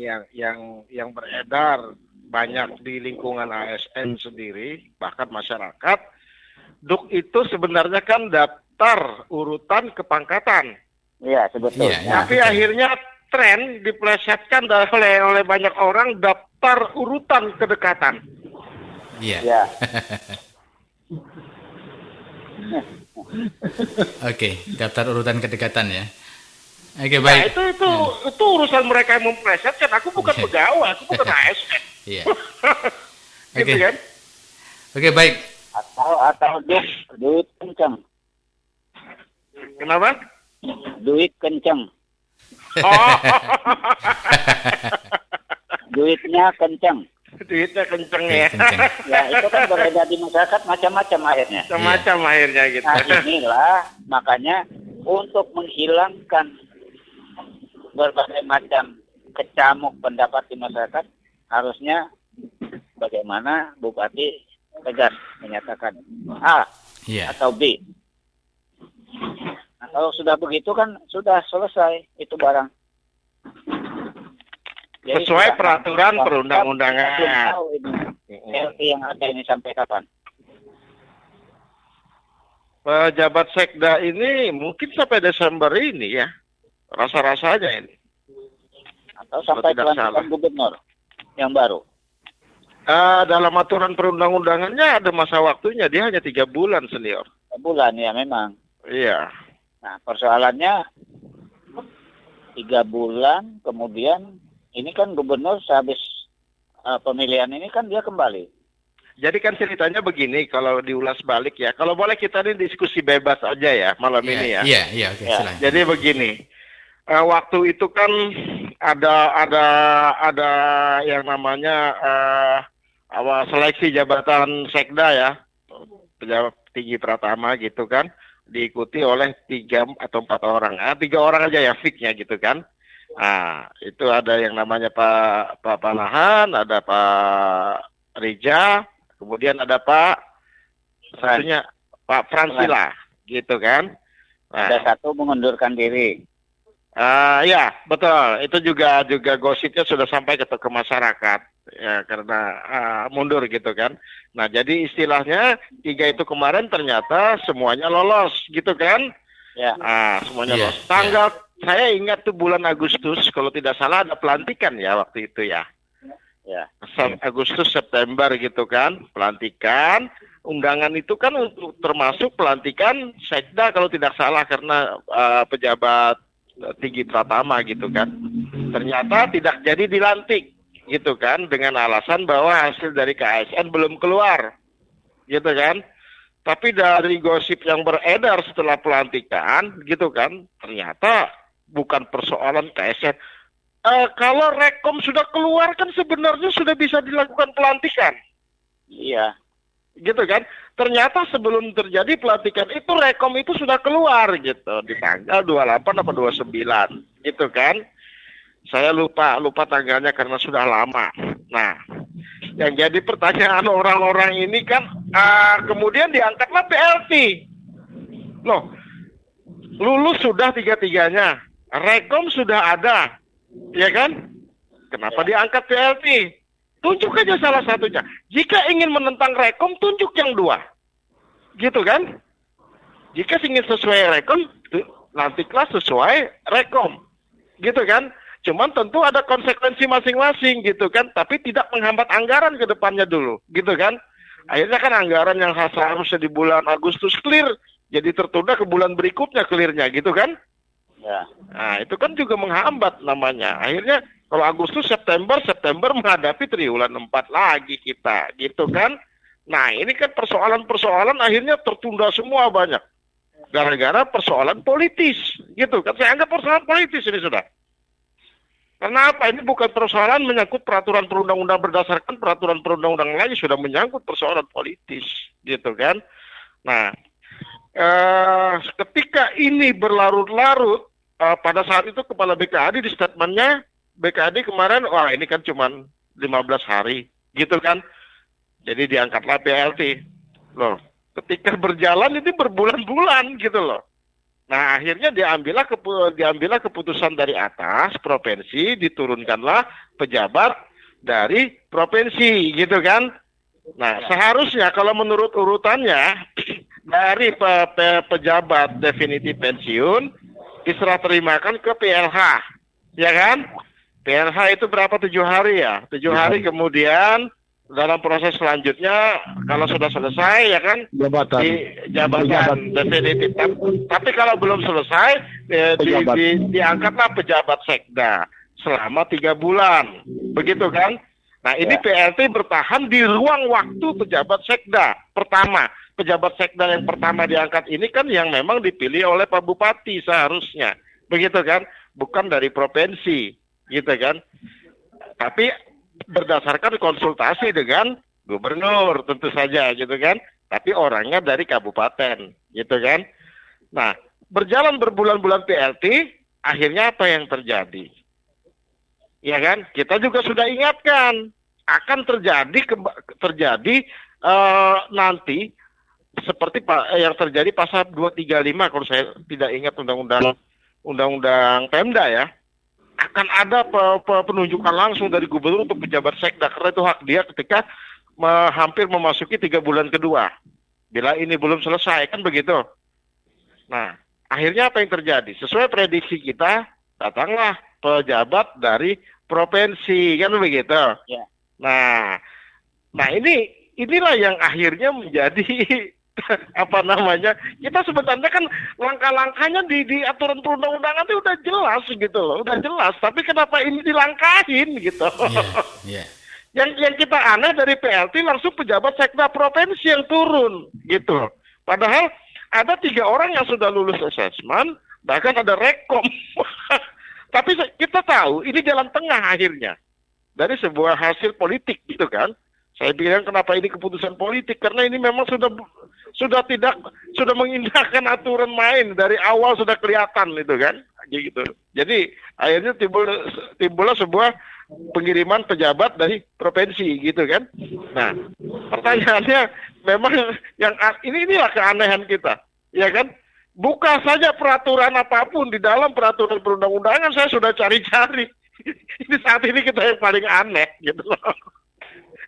yang beredar banyak di lingkungan ASN sendiri, bahkan masyarakat. Duk itu sebenarnya kan daftar urutan kepangkatan. Iya, sebetulnya. Iya, iya. Tapi betul. akhirnya tren diplesetkan oleh banyak orang daftar urutan kedekatan. Iya. Ya. Oke, daftar urutan kedekatan ya. Oke, Nah, baik. itu urusan mereka yang memplesetkan. Aku bukan pegawai, aku bukan ASN. Iya. Gitu Oke. kan? Oke, baik. Atau duit kenceng. Kenapa? Duit kenceng. Oh, Duitnya kenceng. duitnya kenceng Oke, ya. kenceng. Ya, itu kan beredar di masyarakat macam-macam akhirnya. Macam-macam akhirnya gitu. Nah, inilah makanya untuk menghilangkan berbagai macam kecamuk pendapat di masyarakat, harusnya bagaimana Bupati tegas menyatakan A Iya. atau B. Nah, kalau sudah begitu kan sudah selesai itu barang. Jadi Sesuai tidak- peraturan kita perundang-undangan. belum tahu ini LT yang ada ini sampai kapan. Pejabat Sekda ini mungkin sampai Desember ini ya. Rasa-rasanya ini. Atau sampai tidak pelantikan salah. gubernur yang baru. Dalam aturan perundang-undangannya ada masa waktunya. Dia hanya 3 bulan senior. Sebulan ya memang. Iya. Nah, persoalannya 3 bulan, kemudian ini kan gubernur sehabis pemilihan ini kan dia kembali. Jadi kan ceritanya begini, kalau diulas balik ya. Kalau boleh kita ini diskusi bebas aja ya malam ini ya. Iya, iya, oke, Ya. silakan. Jadi begini, waktu itu kan ada yang namanya awal seleksi jabatan sekda ya, pejabat tinggi Pratama gitu kan, diikuti oleh 3 atau 4 orang. 3 orang aja ya fixnya gitu kan. Nah, itu ada yang namanya Pak Panahan, ada Pak Rija, kemudian ada Pak satunya Pak Fransila gitu kan. Nah, Ada satu mengundurkan diri. ya betul. Itu juga gosipnya sudah sampai ke masyarakat ya karena mundur gitu kan. Nah jadi istilahnya 3 itu kemarin ternyata semuanya lolos gitu kan. Ya. Semuanya Iya, lolos. Tanggal saya ingat tuh bulan Agustus kalau tidak salah ada pelantikan ya waktu itu ya. Ya. Agustus September gitu kan pelantikan. Undangan itu kan untuk termasuk pelantikan sekda kalau tidak salah karena pejabat tinggi pratama gitu kan. Ternyata tidak jadi dilantik gitu kan dengan alasan bahwa hasil dari KSN belum keluar gitu kan. Tapi dari gosip yang beredar setelah pelantikan gitu kan ternyata bukan persoalan KSN. Kalau rekom sudah keluar kan sebenarnya sudah bisa dilakukan pelantikan. Iya. Gitu kan. Ternyata sebelum terjadi pelantikan itu rekom itu sudah keluar gitu di tanggal 28 atau 29 gitu kan. Saya lupa tanggalnya karena sudah lama. Nah, yang jadi pertanyaan orang-orang ini kan kemudian diangkatlah PLT. Loh, lulus sudah 3-3-nya. Rekom sudah ada. Ya kan? Kenapa diangkat PLT? Tunjuk aja salah satunya. Jika ingin menentang rekom, tunjuk yang 2. Gitu kan? Jika ingin sesuai rekom, nantilah sesuai rekom. Gitu kan? Cuman tentu ada konsekuensi masing-masing gitu kan. Tapi tidak menghambat anggaran ke depannya dulu. Gitu kan? Akhirnya kan anggaran yang seharusnya di bulan Agustus clear. Jadi tertunda ke bulan berikutnya clearnya. Gitu kan? Ya. Nah, itu kan juga menghambat namanya. Akhirnya kalau Agustus, September menghadapi triwulan 4 lagi kita, gitu kan? Nah, ini kan persoalan-persoalan akhirnya tertunda semua banyak. Gara-gara persoalan politis, gitu kan? Saya anggap persoalan politis ini sudah. Karena apa? Ini bukan persoalan menyangkut peraturan perundang-undang berdasarkan peraturan perundang-undang lain sudah menyangkut persoalan politis, gitu kan? Nah, ketika ini berlarut-larut, pada saat itu Kepala BKAD di statementnya, BKAD kemarin, wah ini kan cuma 15 hari, gitu kan. Jadi diangkatlah PLT. Loh, ketika berjalan ini berbulan-bulan gitu loh. Nah akhirnya diambillah keputusan dari atas, provinsi, diturunkanlah pejabat dari provinsi, gitu kan. Nah seharusnya kalau menurut urutannya, dari pejabat definitif pensiun, diserah terimakan ke PLH, ya kan? PLH itu berapa 7 hari ya? 7 hari kemudian dalam proses selanjutnya kalau sudah selesai ya kan Jabatan. di jabatan definitif. Tapi kalau belum selesai diangkatlah pejabat sekda selama 3 bulan. Begitu kan? Nah, ini PLT bertahan di ruang waktu pejabat sekda pertama. Pejabat sekda yang pertama diangkat ini kan yang memang dipilih oleh Pak Bupati seharusnya. Begitu kan? Bukan dari provinsi. Gitu kan? Tapi berdasarkan konsultasi dengan gubernur tentu saja gitu kan. Tapi orangnya dari kabupaten gitu kan. Nah, berjalan berbulan-bulan PLT, akhirnya apa yang terjadi? Ya kan? Kita juga sudah ingatkan akan terjadi nanti seperti yang terjadi pasal 235 kalau saya tidak ingat undang-undang Pemda ya. Akan ada penunjukan langsung dari gubernur untuk pejabat sekda karena itu hak dia ketika hampir memasuki 3 bulan kedua. Bila ini belum selesai kan begitu. Nah, akhirnya apa yang terjadi? Sesuai prediksi kita, datanglah pejabat dari provinsi kan begitu. Ya. Nah inilah yang akhirnya menjadi apa namanya, kita sebenarnya kan langkah-langkahnya di aturan perundang-undangan itu udah jelas gitu loh, udah jelas. Tapi kenapa ini dilangkahin gitu? Yeah. Yang kita aneh dari PLT langsung pejabat sekda provinsi yang turun gitu. Padahal ada 3 orang yang sudah lulus asesmen, bahkan ada rekom. Tapi kita tahu ini jalan tengah akhirnya dari sebuah hasil politik gitu kan. Saya bilang kenapa ini keputusan politik karena ini memang sudah mengindahkan aturan main dari awal sudah kelihatan itu kan, gitu. Jadi akhirnya timbullah sebuah pengiriman pejabat dari provinsi gitu kan. Nah, pertanyaannya memang inilah keanehan kita, ya kan? Buka saja peraturan apapun di dalam peraturan perundang-undangan saya sudah cari-cari. Ini saat ini kita yang paling aneh gitu loh.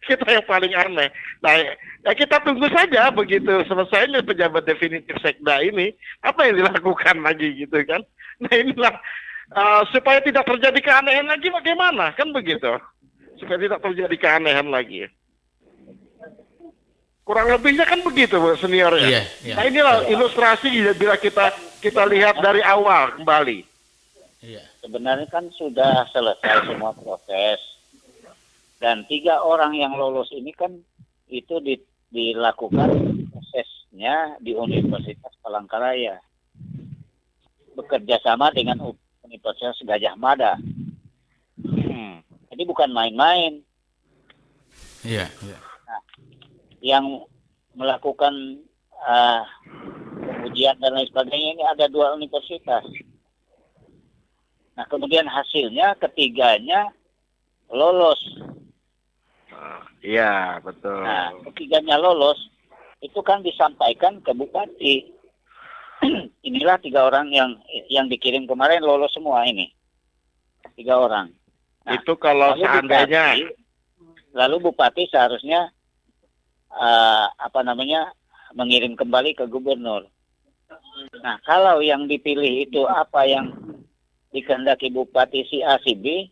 Kita yang paling aneh. Nah, ya kita tunggu saja begitu selesainya pejabat definitif Sekda ini, apa yang dilakukan lagi gitu kan. Nah inilah supaya tidak terjadi keanehan lagi bagaimana kan begitu. Supaya tidak terjadi keanehan lagi. Kurang lebihnya kan begitu Bu, senior ya. Iya, iya. Nah inilah ilustrasi bila kita lihat dari awal kembali. Iya. Sebenarnya kan sudah selesai semua proses. Dan 3 orang yang lolos ini kan itu dilakukan prosesnya di Universitas Palangkaraya. Bekerja sama dengan Universitas Gajah Mada. Jadi bukan main-main. Iya, iya. Yang melakukan ujian dan lain sebagainya ini ada 2 universitas. Nah kemudian hasilnya ketiganya lolos. Iya betul. Nah ketiganya lolos itu kan disampaikan ke bupati. Inilah 3 orang yang dikirim kemarin lolos semua ini. 3 orang. Nah, Itu kalau seandainya lalu bupati seharusnya mengirim kembali ke gubernur. Nah, kalau yang dipilih itu apa yang dikehendaki bupati si A si B,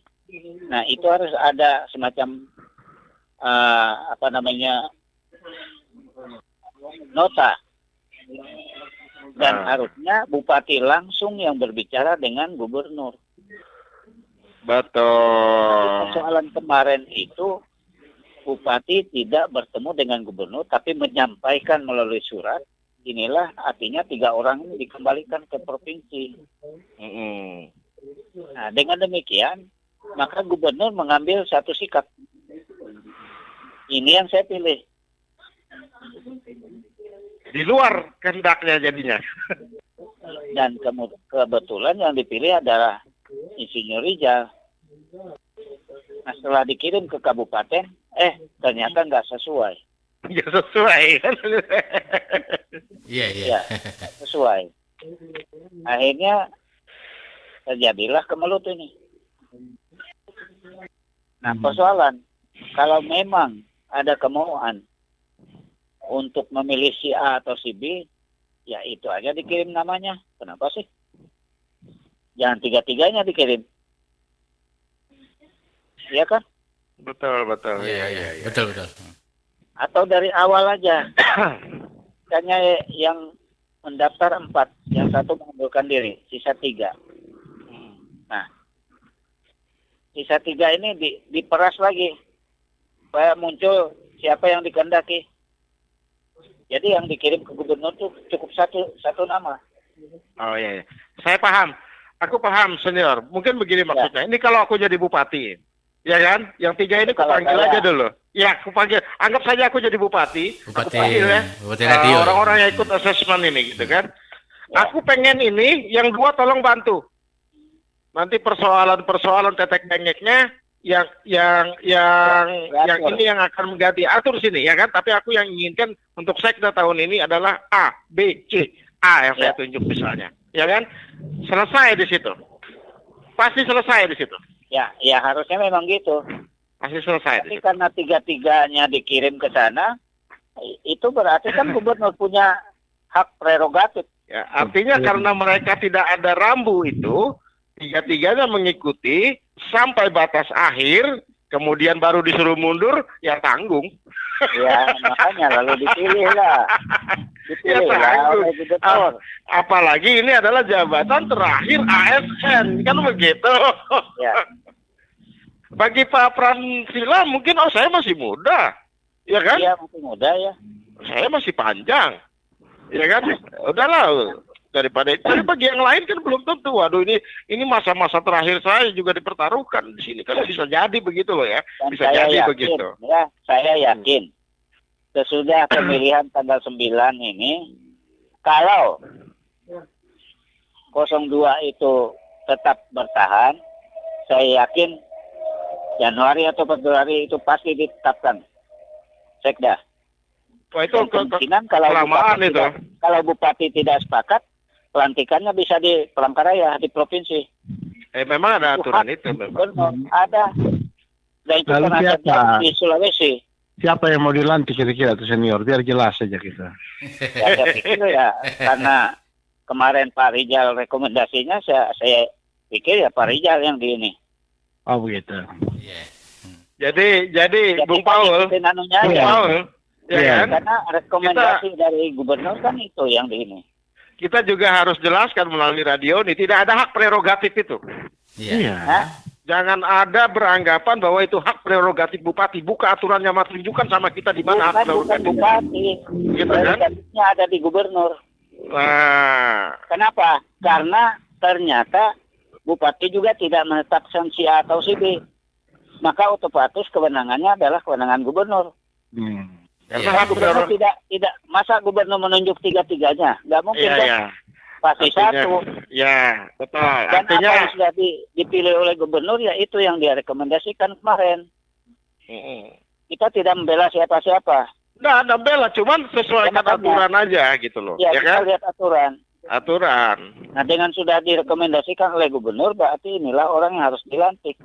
nah itu harus ada semacam nota. Dan harusnya bupati langsung yang berbicara dengan gubernur. betul. Persoalan kemarin itu bupati tidak bertemu dengan gubernur tapi menyampaikan melalui surat. Inilah artinya 3 orang ini dikembalikan ke provinsi. Nah, dengan demikian maka gubernur mengambil satu sikap. Ini yang saya pilih. Di luar kehendaknya jadinya. Dan kebetulan yang dipilih adalah Insinyur Rijal. Nah, setelah dikirim ke kabupaten, ternyata nggak sesuai. Nggak sesuai. Iya, iya. Ya, sesuai. Akhirnya terjadilah kemelut ini. Nah, persoalan, kalau memang ada kemauan untuk memilih si A atau si B, ya itu aja dikirim namanya. Kenapa sih? Jangan 3-tiganya dikirim. Iya kan? Betul. Iya, iya. Betul. Atau dari awal aja. Hanya yang mendaftar 4, yang 1 mengundurkan diri, sisa 3. Nah, sisa 3 ini diperas lagi supaya muncul siapa yang dikehendaki. Jadi yang dikirim ke gubernur itu cukup satu nama. Oh iya. Saya paham. Aku paham senior. Mungkin begini maksudnya. Ini kalau aku jadi bupati, ya kan? Yang 3 ini aku panggil aja dulu. Ya, aku panggil. Anggap saja aku jadi bupati. Aku panggil ya. Bupati radio. Orang-orang yang ikut asesmen ini gitu kan. Aku pengen ini, yang 2 tolong bantu. Nanti persoalan tetek bengeknya yang ini yang akan mengganti atur sini ya kan, tapi aku yang inginkan untuk sekda tahun ini adalah A, B, C. A yang saya tunjuk misalnya, ya kan? Selesai di situ. Pasti selesai di situ. Ya harusnya memang gitu. Pasti selesai. Tapi karena 3-tiganya dikirim ke sana, itu berarti kan gubernur punya hak prerogatif. Ya, artinya karena mereka tidak ada rambu itu, 3-tiganya mengikuti sampai batas akhir, kemudian baru disuruh mundur, ya tanggung. Ya, makanya lalu dipilih lah. Dipilih lah oleh gubernur. Apalagi ini adalah jabatan terakhir ASN, kan begitu. Ya. Bagi Pak Pransila mungkin, saya masih muda, ya kan? Iya, masih muda ya. Saya masih panjang, ya kan? Udahlah. Daripada itu, tapi bagi yang lain kan belum tentu. Waduh, ini masa-masa terakhir saya juga dipertaruhkan di sini kan, bisa jadi begitu loh ya. Dan Bisa jadi yakin, begitu. Ya, saya yakin sesudah pemilihan tanggal 9 ini, kalau 02 itu tetap bertahan, saya yakin Januari atau Februari itu pasti ditetapkan sekda. Wah, itu kemungkinan kalau kelamaan itu. kalau bupati tidak sepakat, pelantikannya bisa di Palangkaraya, di provinsi. Memang ada aturan itu memang. Gubernur ada. Dan itu Lalu pernah siapa? terjadi di Sulawesi. Siapa yang mau dilantik kira-kira tuh senior? Biar jelas saja kita. Ya, saya pikir ya karena kemarin Pak Rijal rekomendasinya, saya pikir ya Pak Rijal yang di ini. Oh begitu. Iya. Jadi Bung kita Paul, ikutin anunya Bung aja. Paul, ya Iya. kan? Karena rekomendasi dari gubernur kan itu yang di ini. Kita juga harus jelaskan melalui radio ini tidak ada hak prerogatif itu. Iya. Hah? Jangan ada beranggapan bahwa itu hak prerogatif bupati. Buka aturannya, mas, tunjukkan sama kita di mana hak Bukan prerogatif. bupati. Gitu kan? Prerogatifnya ada di gubernur. Nah, Kenapa? Karena ternyata bupati juga tidak menetapkan si A atau si B. Maka otomatis kewenangannya adalah kewenangan gubernur. karena Iya. hak Gubernur prerogatif. tidak masa gubernur menunjuk tiga-tiganya? Nggak mungkin Iya, kan? iya. Pasti Artinya- satu. Ya, betul. Dan Artinya, apa yang sudah dipilih oleh gubernur ya itu yang dia rekomendasikan kemarin. Kita tidak membela siapa-siapa. nah, ada bela, cuman sesuaikan Ya, makanya. aturan aja gitu loh, Ya, ya kita kan? lihat aturan. Aturan. Nah, dengan sudah direkomendasikan oleh gubernur, berarti inilah orang yang harus dilantik.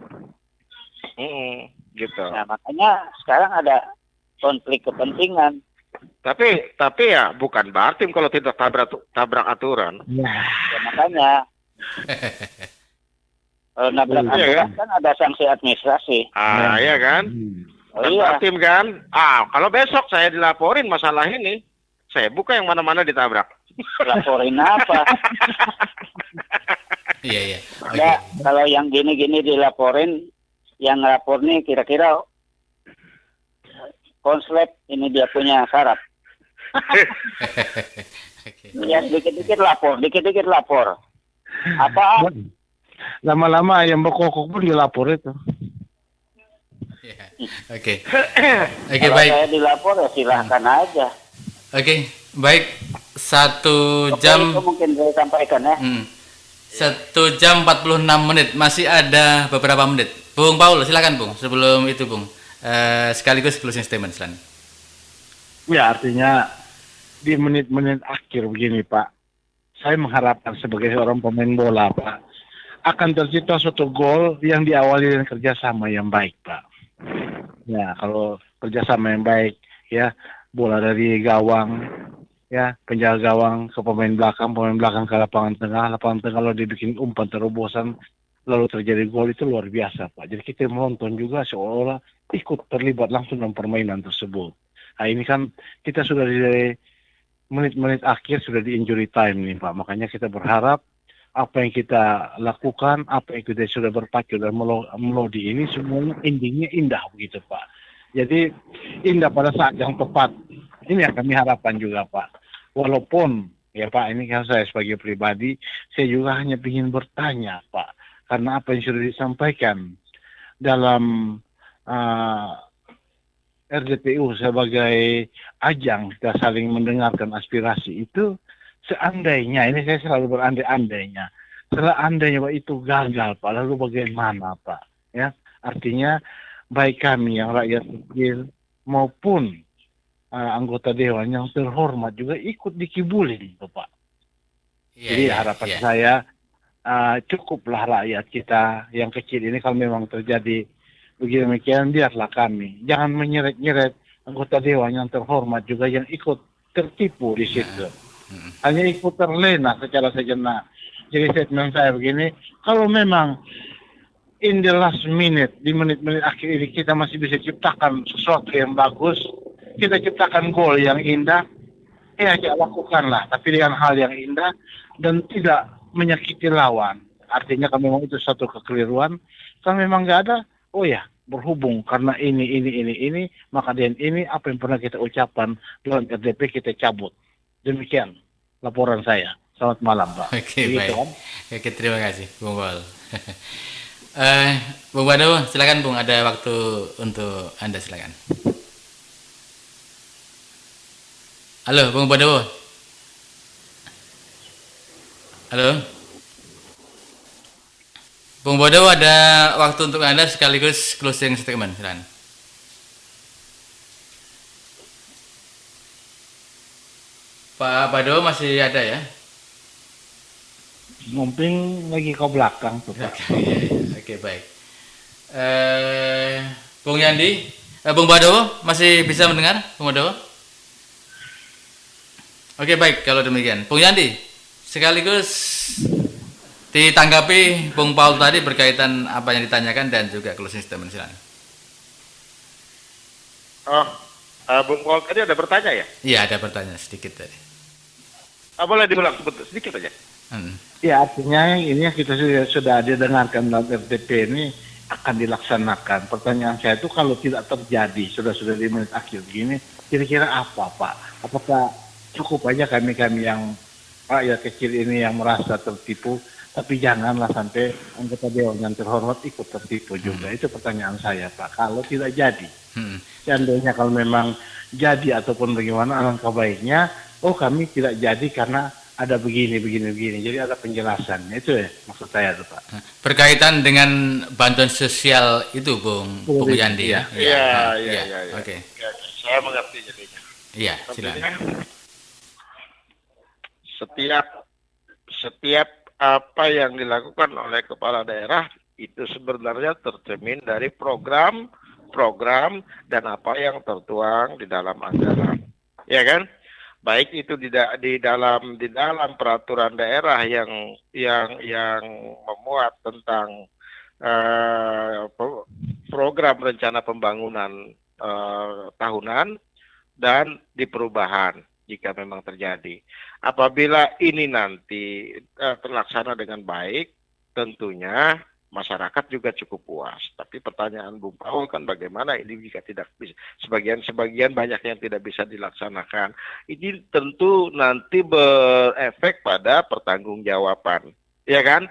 Gitu. Nah, makanya sekarang ada konflik kepentingan. Tapi ya bukan berarti kalau tidak tabrak aturan. Ya, makanya kalau nabrak Iya, aturan kan ada sanksi administrasi. Iya kan? Oh Bukan iya, berarti kan? Kalau besok saya dilaporin masalah ini, saya buka yang mana-mana ditabrak. laporin apa? Iya, iya. Oke. Ya, kalau yang gini-gini dilaporin, yang lapor nih kira-kira konslet ini dia punya syarat. Oke. Ya dikit-dikit lapor. Apa? Lama-lama ayam bekokok pun dilapor itu. Iya. Oke. Oke, Kalau baik. saya dilapor ya silahkan aja. Oke, baik. 1 Oke, jam itu mungkin saya sampaikan ya. 1 jam 46 menit. Masih ada beberapa menit. Bung Paul, silakan Bung. Sebelum itu Bung, sekaligus closing statement silakan. Ya artinya di menit-menit akhir begini Pak, saya mengharapkan sebagai seorang pemain bola Pak, akan tercipta suatu gol yang diawali dengan kerjasama yang baik Pak. Ya kalau kerjasama yang baik ya, bola dari gawang ya, penjaga gawang ke pemain belakang ke lapangan tengah lalu dibikin umpan terobosan lalu terjadi gol, itu luar biasa Pak. Jadi kita menonton juga seolah-olah ikut terlibat langsung dalam permainan tersebut. Nah ini kan kita sudah di menit-menit akhir, sudah di injury time nih Pak. Makanya kita berharap apa yang kita lakukan, apa yang kita sudah berpacu dan melodi ini semuanya endingnya indah begitu Pak. Jadi indah pada saat yang tepat. Ini yang kami harapkan juga Pak. Walaupun ya Pak, ini kan saya sebagai pribadi, saya juga hanya ingin bertanya Pak. Karena apa yang sudah disampaikan dalam RDPU sebagai ajang kita saling mendengarkan aspirasi itu, seandainya, ini saya selalu berandai-andainya, seandainya Pak itu gagal Pak, lalu bagaimana Pak? Ya, artinya baik kami yang rakyat kecil maupun anggota dewan yang terhormat juga ikut dikibulin itu Pak. Jadi harapan saya cukuplah rakyat kita yang kecil ini, kalau memang terjadi begini-demikian, biarlah kami. Jangan menyeret-nyeret anggota dewan yang terhormat juga yang ikut tertipu di situ. Hanya ikut terlena secara sejenak. Jadi statement saya begini, kalau memang in the last minute, di menit-menit akhir ini kita masih bisa ciptakan sesuatu yang bagus, kita ciptakan gol yang indah, ya lakukanlah. Tapi dengan hal yang indah dan tidak menyakiti lawan. Artinya kalau memang itu satu kekeliruan, kalau memang nggak ada, oh ya, berhubung karena ini, maka dengan ini apa yang pernah kita ucapkan dalam RDP kita cabut. Demikian laporan saya. Selamat malam, Pak. Oke, Begitu, baik. kan? Oke, terima kasih Bung Paul. Bung Bado, silakan Bung, ada waktu untuk Anda, silakan. Halo, Bung Bado. Halo. Bung Bado, ada waktu untuk Anda sekaligus closing statement, silakan. Pak Bado masih ada ya? Ngumping lagi ke belakang tuh Pak. Oke, baik. Bung Yandi, Bung Badowo masih bisa mendengar, Bung Badowo? Oke, baik kalau demikian. Bung Yandi, sekaligus ditanggapi Bung Paul tadi berkaitan apa yang ditanyakan dan juga closing statement, silakan. Oh, Bung Paul tadi ada bertanya ya? Iya, ada pertanyaan sedikit tadi. Boleh diulang sedikit aja. Ya, artinya ini yang kita sudah didengarkan dalam RTP ini akan dilaksanakan. Pertanyaan saya itu kalau tidak terjadi, sudah di menit akhir gini, kira-kira apa Pak? Apakah cukup aja kami yang rakyat kecil ini yang merasa tertipu, tapi janganlah sampai anggota dewan yang terhormat ikut tertipu juga. Itu pertanyaan saya Pak. Kalau tidak jadi, seandainya kalau memang jadi ataupun bagaimana, alangkah baiknya, kami tidak jadi karena ada begini. Jadi ada penjelasannya. Itu ya maksud saya tuh Pak. Berkaitan dengan bantuan sosial itu, Bung Yandi ya. Iya. Oke. Ya, saya mengerti jadinya. Iya, silakan. Setiap apa yang dilakukan oleh kepala daerah itu sebenarnya tercermin dari program dan apa yang tertuang di dalam anggaran. Ya kan? Baik itu di dalam peraturan daerah yang memuat tentang program rencana pembangunan tahunan dan di perubahan jika memang terjadi. Apabila ini nanti terlaksana dengan baik, tentunya masyarakat juga cukup puas. Tapi pertanyaan Bung Paul kan bagaimana ini jika tidak bisa, sebagian banyak yang tidak bisa dilaksanakan. Ini tentu nanti berefek pada pertanggungjawaban, ya kan?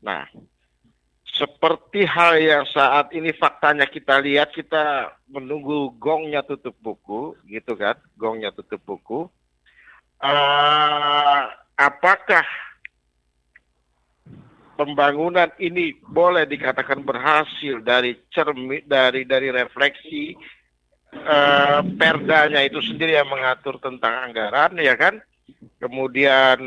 Nah, seperti hal yang saat ini faktanya kita lihat, kita menunggu gongnya tutup buku, gitu kan? Gongnya tutup buku. Apakah pembangunan ini boleh dikatakan berhasil dari refleksi perdanya itu sendiri yang mengatur tentang anggaran, ya kan? Kemudian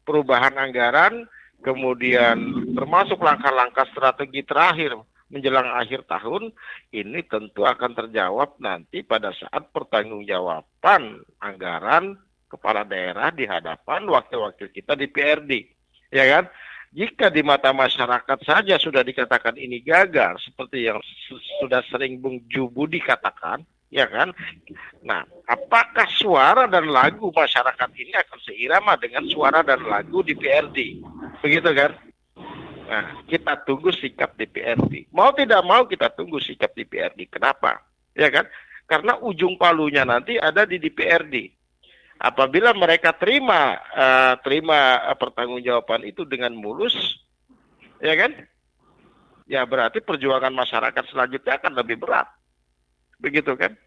perubahan anggaran, kemudian termasuk langkah-langkah strategi terakhir menjelang akhir tahun, ini tentu akan terjawab nanti pada saat pertanggungjawaban anggaran kepala daerah di hadapan wakil-wakil kita di PRD, ya kan? Jika di mata masyarakat saja sudah dikatakan ini gagal, seperti yang sudah sering Bung Jubudi katakan, ya kan? Nah, apakah suara dan lagu masyarakat ini akan seirama dengan suara dan lagu di PRD? Begitu kan? Nah, kita tunggu sikap di PRD. Mau tidak mau kita tunggu sikap di PRD. Kenapa? Ya kan? Karena ujung palunya nanti ada di DPRD. Apabila mereka terima pertanggungjawaban itu dengan mulus, ya kan? Ya berarti perjuangan masyarakat selanjutnya akan lebih berat. Begitu kan?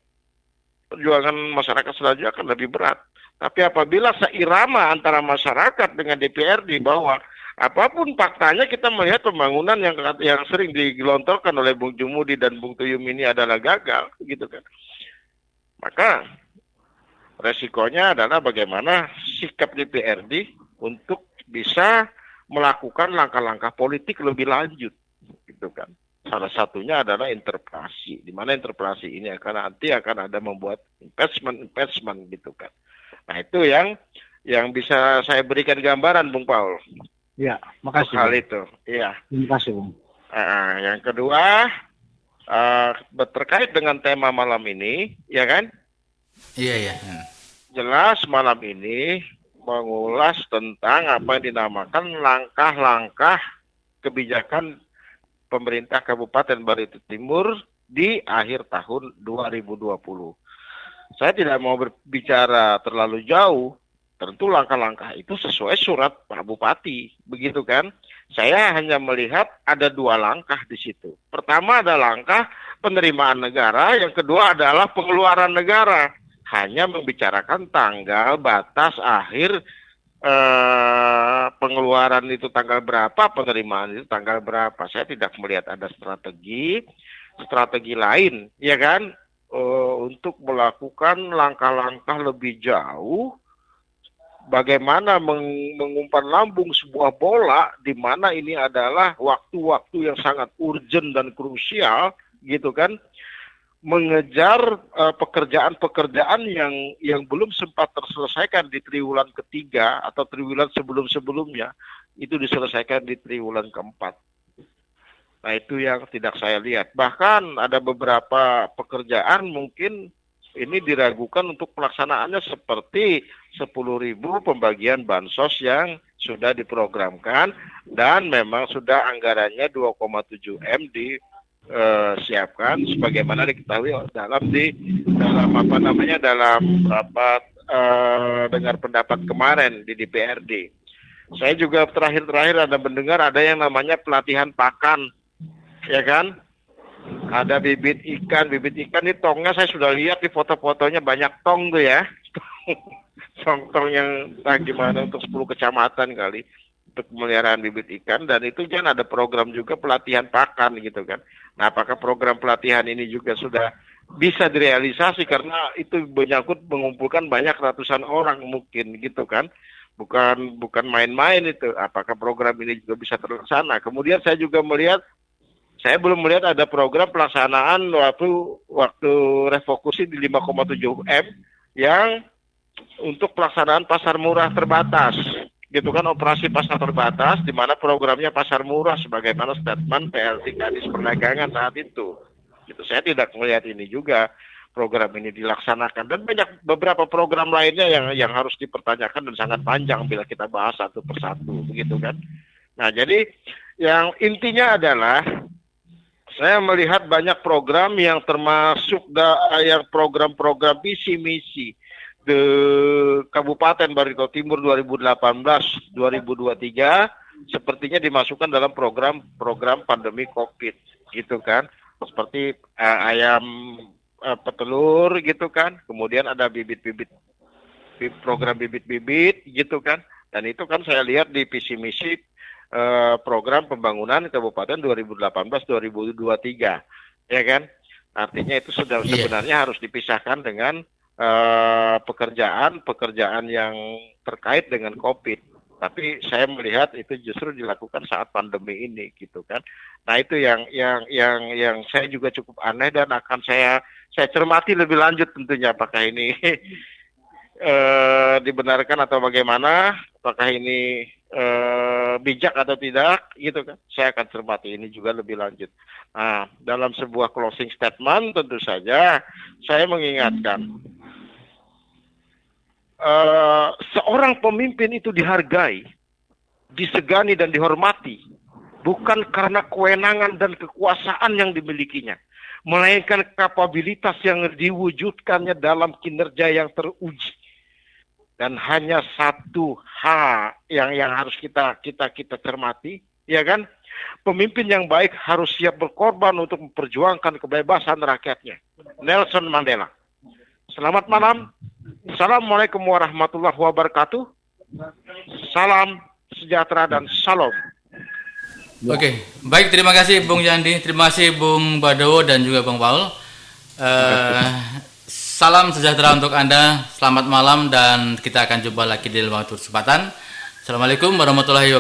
Perjuangan masyarakat selanjutnya akan lebih berat. Tapi apabila seirama antara masyarakat dengan DPRD bahwa apapun faktanya kita melihat pembangunan yang sering digelontorkan oleh Bung Jumudi dan Bung Tuyum ini adalah gagal, gitu kan? Maka resikonya adalah bagaimana sikap DPRD untuk bisa melakukan langkah-langkah politik lebih lanjut, gitu kan. Salah satunya adalah interpelasi, di mana interpelasi ini akan ada membuat investment gitu kan. Nah, itu yang bisa saya berikan gambaran, Bung Paul. Ya, makasih. Hal itu, iya. Terima kasih, Bung. Yang kedua, terkait dengan tema malam ini, ya kan? Iya. Jelas malam ini mengulas tentang apa yang dinamakan langkah-langkah kebijakan pemerintah Kabupaten Barito Timur di akhir tahun 2020. Saya tidak mau berbicara terlalu jauh, tentu langkah-langkah itu sesuai surat Pak Bupati, begitu kan? Saya hanya melihat ada dua langkah di situ. Pertama ada langkah penerimaan negara, yang kedua adalah pengeluaran negara. Hanya membicarakan tanggal batas akhir pengeluaran itu tanggal berapa, penerimaan itu tanggal berapa. Saya tidak melihat ada strategi lain, ya kan, untuk melakukan langkah-langkah lebih jauh bagaimana mengumpan lambung sebuah bola di mana ini adalah waktu-waktu yang sangat urgent dan krusial gitu kan, mengejar pekerjaan-pekerjaan yang belum sempat terselesaikan di triwulan ketiga atau triwulan sebelum-sebelumnya, itu diselesaikan di triwulan keempat. Nah, itu yang tidak saya lihat. Bahkan ada beberapa pekerjaan mungkin ini diragukan untuk pelaksanaannya, seperti 10.000 pembagian bansos yang sudah diprogramkan dan memang sudah anggarannya 2,7 M disiapkan sebagaimana diketahui dalam rapat dengar pendapat kemarin di DPRD. Saya juga terakhir ada mendengar ada yang namanya pelatihan pakan, ya kan? Ada bibit ikan ini tongnya saya sudah lihat di foto-fotonya, banyak tong tuh ya. Tong yang entah gimana untuk 10 kecamatan kali untuk pemeliharaan bibit ikan, dan itu kan ada program juga pelatihan pakan gitu kan. Nah, apakah program pelatihan ini juga sudah bisa direalisasi, karena itu menyangkut mengumpulkan banyak ratusan orang mungkin gitu kan. Bukan main-main itu. Apakah program ini juga bisa terlaksana? Kemudian saya belum melihat ada program pelaksanaan waktu refokusi di 5,7 M yang untuk pelaksanaan pasar murah terbatas. Gitu kan, operasi pasar terbatas di mana programnya pasar murah sebagaimana statement PLT Kadis Perdagangan saat itu. Gitu, saya tidak melihat ini juga program ini dilaksanakan, dan banyak beberapa program lainnya yang harus dipertanyakan dan sangat panjang bila kita bahas satu persatu begitu kan. Nah, jadi yang intinya adalah saya melihat banyak program yang termasuk yang program-program visi misi di Kabupaten Barito Timur 2018-2023 sepertinya dimasukkan dalam program pandemi COVID gitu kan. Seperti ayam petelur gitu kan. Kemudian ada program bibit-bibit gitu kan. Dan itu kan saya lihat di visi misi program pembangunan Kabupaten 2018-2023, ya kan? Artinya itu sudah sebenarnya harus dipisahkan dengan pekerjaan yang terkait dengan COVID. Tapi saya melihat itu justru dilakukan saat pandemi ini, gitu kan? Nah, itu yang saya juga cukup aneh dan akan saya cermati lebih lanjut tentunya, apakah ini dibenarkan atau bagaimana, apakah ini bijak atau tidak, gitu kan. Saya akan cermati ini juga lebih lanjut. Nah, dalam sebuah closing statement tentu saja saya mengingatkan seorang pemimpin itu dihargai, disegani dan dihormati bukan karena kewenangan dan kekuasaan yang dimilikinya, melainkan kapabilitas yang diwujudkannya dalam kinerja yang teruji. Dan hanya satu hal yang harus kita cermati, ya kan? Pemimpin yang baik harus siap berkorban untuk memperjuangkan kebebasan rakyatnya. Nelson Mandela. Selamat malam. Assalamualaikum warahmatullahi wabarakatuh. Salam sejahtera dan salam. Oke, baik, terima kasih Bung Yandi, terima kasih Bung Badowo dan juga Bung Paul. Salam sejahtera untuk Anda, selamat malam, dan kita akan jumpa lagi di lain waktu kesempatan. Assalamualaikum warahmatullahi wabarakatuh.